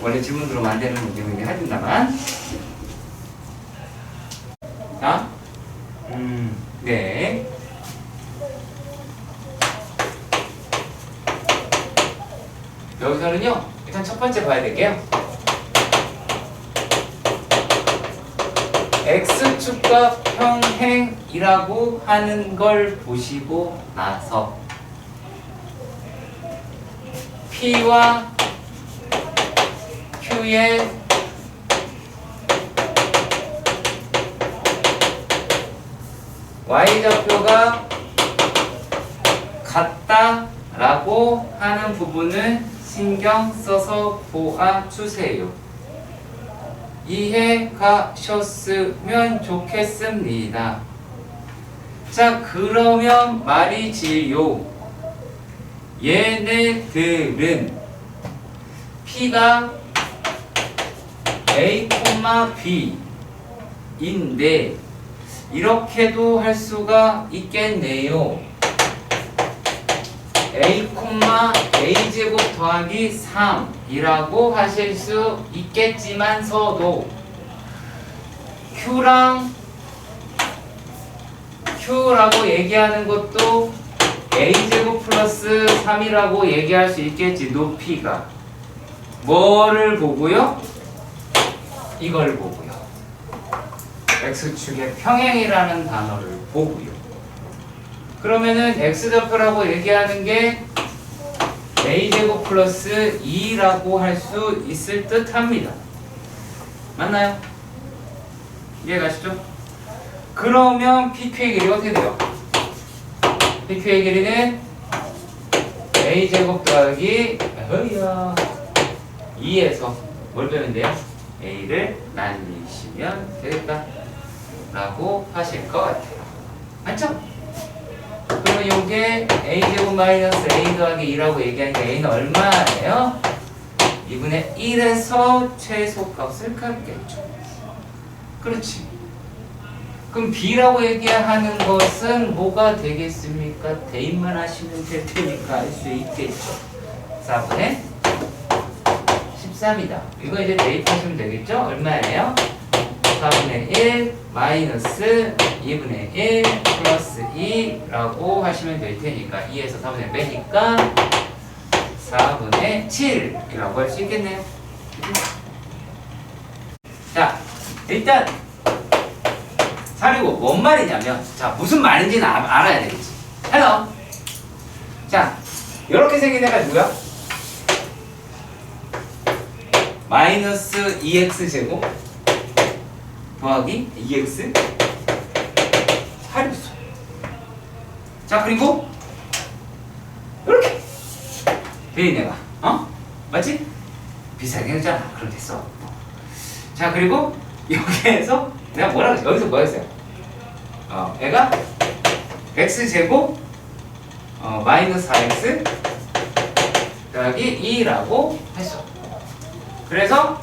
원래 질문 들어오면 안 되는 문제는 해준다만. 자, 네. 단어는요. 일단 첫 번째 봐야 될게요. x축과 평행이라고 하는 걸 보시고 나서 P와 Q의 y좌표가 같다라고 하는 부분을 신경 써서 보아주세요. 이해 가셨으면 좋겠습니다. 자, 그러면 말이지요. 얘네들은 P가 A, B인데 이렇게도 할 수가 있겠네요. A, A제곱 더하기 3이라고 하실 수 있겠지만서도 Q라고 얘기하는 것도 A제곱 플러스 3이라고 얘기할 수 있겠지. 높이가 뭐를 보고요? 이걸 보고요. X축의 평행이라는 단어를 보고요. 그러면은 X좌표라고 얘기하는 게 A제곱 플러스 2라고 할 수 있을 듯 합니다. 맞나요? 이해가시죠? 그러면 PQ의 길이가 어떻게 돼요? PQ의 길이는 A제곱 더하기 2에서 뭘 빼면 돼요? A를 날리시면 되겠다 라고 하실 것 같아요. 맞죠? 그러면 요게 A제곱 마이너스 A 더하기 2라고 얘기하니까 A는 얼마예요? 2분의 1에서 최소값을 갖겠죠. 그렇지. 그럼 B라고 얘기하는 것은 뭐가 되겠습니까? 대입만 하시면 될 테니까 알 수 있겠죠. 4분의 13이다. 이거 이제 대입하시면 되겠죠? 얼마예요? 4분의 1 마이너스 2분의 1 플러스 2라고 하시면 될 테니까 2에서 4분의 1 빼니까 4분의 7이라고 할 수 있겠네요. 자, 일단 그리고 뭔 말이냐면, 자, 무슨 말인지는 알아야 되겠지. 해서 자, 이렇게 생긴 애가 누구야? 마이너스 2x 제곱 더하기 2x 하류수. 자, 그리고 이렇게 되는 애가, 맞지? 비슷하게 생겼잖아. 그럼 됐어. 자, 그리고 여기에서 내가 뭐라고 했어? 여기서 뭐 했어요? 애가 x제곱 마이너스 4x 더하기 2라고 했어. 그래서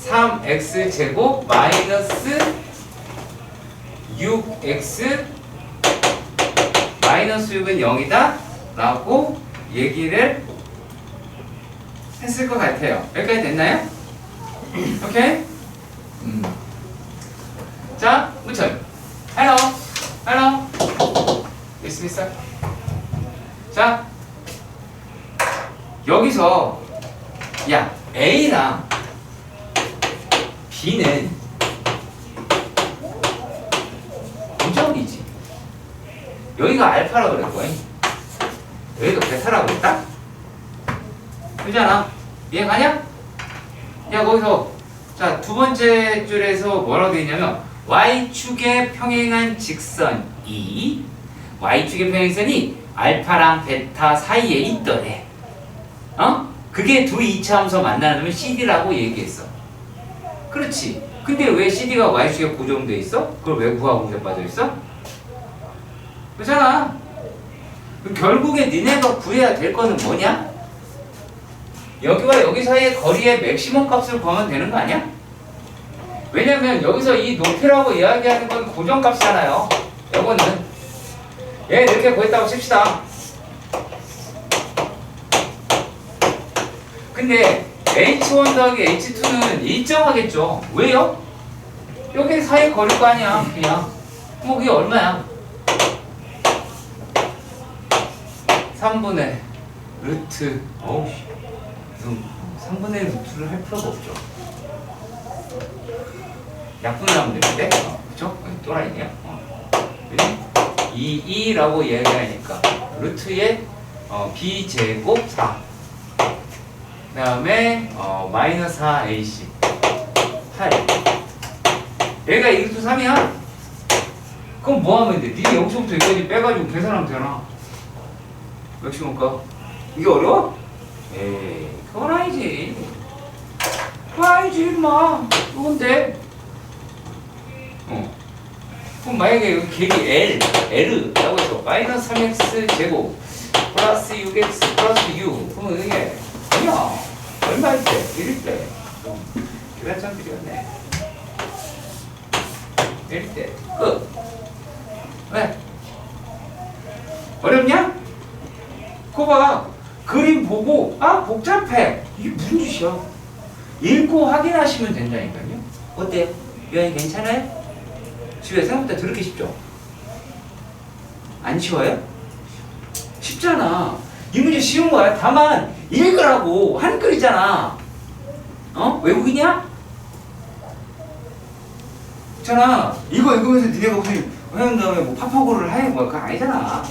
3x제곱 마이너스 6x 마이너스 6은 0이다 라고 얘기를 했을 것 같아요. 여기까지 됐나요? 오케이? 자, 문철. Hello. Hello. 있습니까? 자, 여기서 야, A랑 B는 고정이지. 여기가 알파라고 그랬고 여기가 베타라고 그랬다? 그잖아. 이해가냐? 야, 거기서 자, 두 번째 줄에서 뭐라고 되어 있냐면 Y축에 평행한 직선이 Y축의 평행선이 알파랑 베타 사이에 있더래. 그게 두 이차함수 만나면 CD라고 얘기했어. 그렇지. 근데 왜 CD가 Y축에 고정돼 있어? 그걸 왜 구하고자 빠져 있어? 그렇잖아. 결국에 니네가 구해야 될 거는 뭐냐? 여기와 여기 사이의 거리의 맥시멈 값을 구하면 되는 거 아니야? 왜냐면 여기서 이 높이라고 이야기하는 건 고정값이잖아요. 요거는 얘 이렇게 구했다고 칩시다. 근데 H1 더하기 H2는 일정하겠죠. 왜요? 여기 사이 거릴 거 아니야. 그냥 뭐 그게 얼마야? 3분의 루트 어우 무슨 3분의 1 루트를 할 필요가 없죠. 약분을 하면 되는데 그쵸? 또라이네요. 그냥 2라고 이야기하니까 루트에 b제곱 4 그 다음에 마이너스 4ac 8 얘가 1루트 3이야. 그럼 뭐 하면 돼? 니네 여기서부터 여기까지 빼가지고 계산하면 되나? 몇시 볼까? 이게 어려워? 에이 그건 아니지. 그건 아니지 임마. 그건데 그럼 만약에 여기 객이 L라고 해서 마이너스 3x 제곱 플러스 6x 플러스 6 그러면 이게 아니야. 얼마일 때? 1일 때. 계산점 필요했네. 1일 때. 끝. 왜? 어렵냐? 그거 봐. 그림 보고 복잡해. 이게 무슨 짓이야? 읽고 확인하시면 된다니까요. 어때요? 유한이 괜찮아요? 집에 생각보다 더럽게 쉽죠? 안 쉬워요? 쉽잖아. 이 문제 쉬운 거야. 다만 읽으라고 한글이잖아. 외국인이야? 있잖아. 이거 읽으면서 니네가 무슨 해온 다음에 뭐 파파고를 해? 뭐 그거 아니잖아.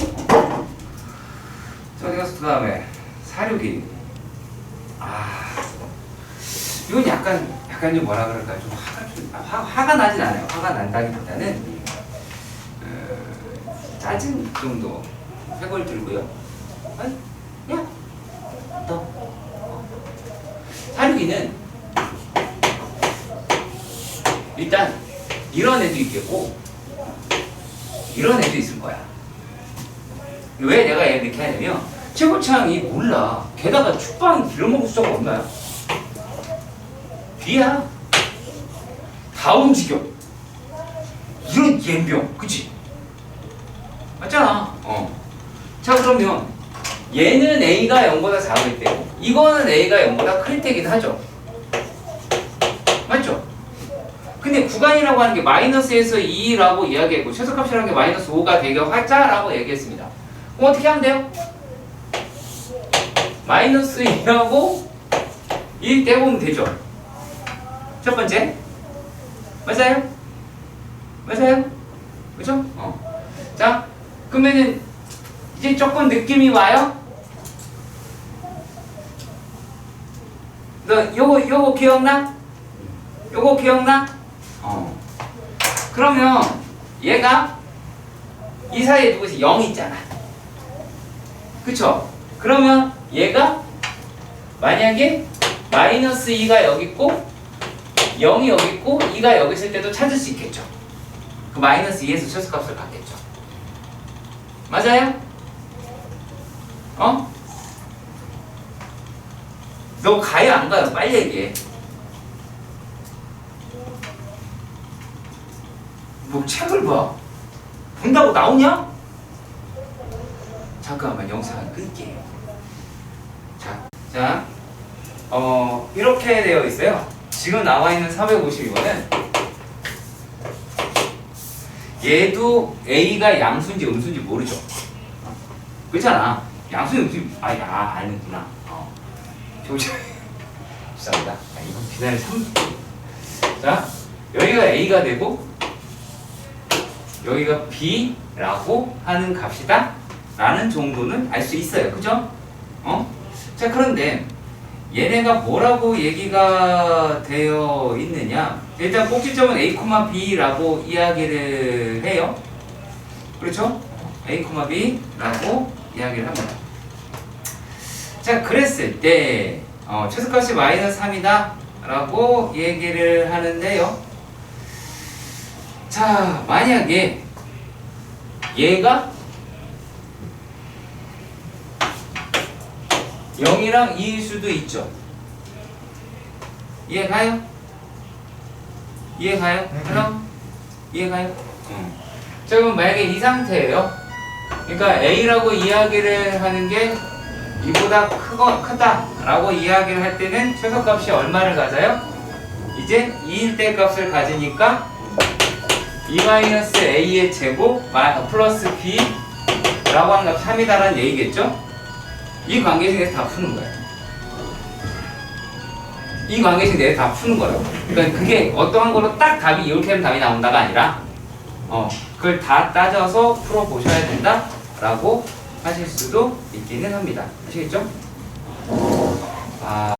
자, 어디 가서 그 다음에 사료기. 이건 약간 좀 뭐라 그럴까 좀 화가 나진 않아요. 화가 난다기보다는 짜증 정도 회골 들고요. 야, 너 사료기는 일단 이런 애도 있겠고 이런 애도 있을 거야. 왜 내가 얘 이렇게 하냐면 최고창이 몰라. 게다가 축방 빌어먹을 수가 없나요? 뒤야. 다 움직여. 이런 옌병, 그치? 맞잖아. 자 그러면 얘는 A가 0보다 작을 때고 이거는 A가 0보다 클 때긴 하죠. 맞죠? 근데 구간이라고 하는 게 마이너스에서 2라고 이야기했고 최소값이라는 게 마이너스 5가 되게 활자라고 얘기했습니다. 그럼 어떻게 하면 돼요? 마이너스 2하고 1 떼보면 되죠. 첫 번째 맞아요? 맞아요? 그죠? 자 그러면은 이제 조금 느낌이 와요? 너 요거 기억나? 요거 기억나? 그러면 얘가 이 사이에 누구 있어? 0 있잖아. 그쵸? 그러면 얘가 만약에 마이너스 2가 여기 있고 0이 여기 있고 2가 여기 있을 때도 찾을 수 있겠죠. 그 마이너스 2에서 최소값을 갖겠죠. 맞아요? 너 가요 안 가요? 빨리 얘기해. 뭐 책을 봐. 본다고 나오냐? 잠깐만 영상을 끌게요. 자, 이렇게 되어 있어요. 지금 나와 있는 452번은 얘도 A가 양수인지 음수인지 모르죠. 그렇잖아. 양수인지 음수 아는구나. 죄송합니다. 이건 비난을 자, 여기가 A가 되고 여기가 B라고 하는 값이다 라는 정도는 알 수 있어요. 그죠? 자, 그런데 얘네가 뭐라고 얘기가 되어 있느냐? 일단 꼭지점은 A, B라고 이야기를 해요. 그렇죠? A, B라고 이야기를 합니다. 자, 그랬을 때 최소값이 마이너스 3이다 라고 얘기를 하는데요. 자, 만약에 얘가 0이랑 2일 수도 있죠. 이해가요? 이해가요? 그럼? 이해가요? 자, 그럼 만약에 이 상태예요. 그러니까 A라고 이야기를 하는 게 이보다 크다 라고 이야기를 할 때는 최소값이 얼마를 가져요? 이제 2일 때 값을 가지니까 2-a의 제곱 플러스 b 라고 하는 값이 3이다라는 얘기겠죠? 이 관계식 내에서 다 푸는 거야. 이 관계식 내에서 다 푸는 거라고. 그러니까 그게 어떠한 걸로 딱 답이 이렇게 하면 답이 나온다가 아니라 그걸 다 따져서 풀어보셔야 된다라고 하실 수도 있기는 합니다. 아시겠죠?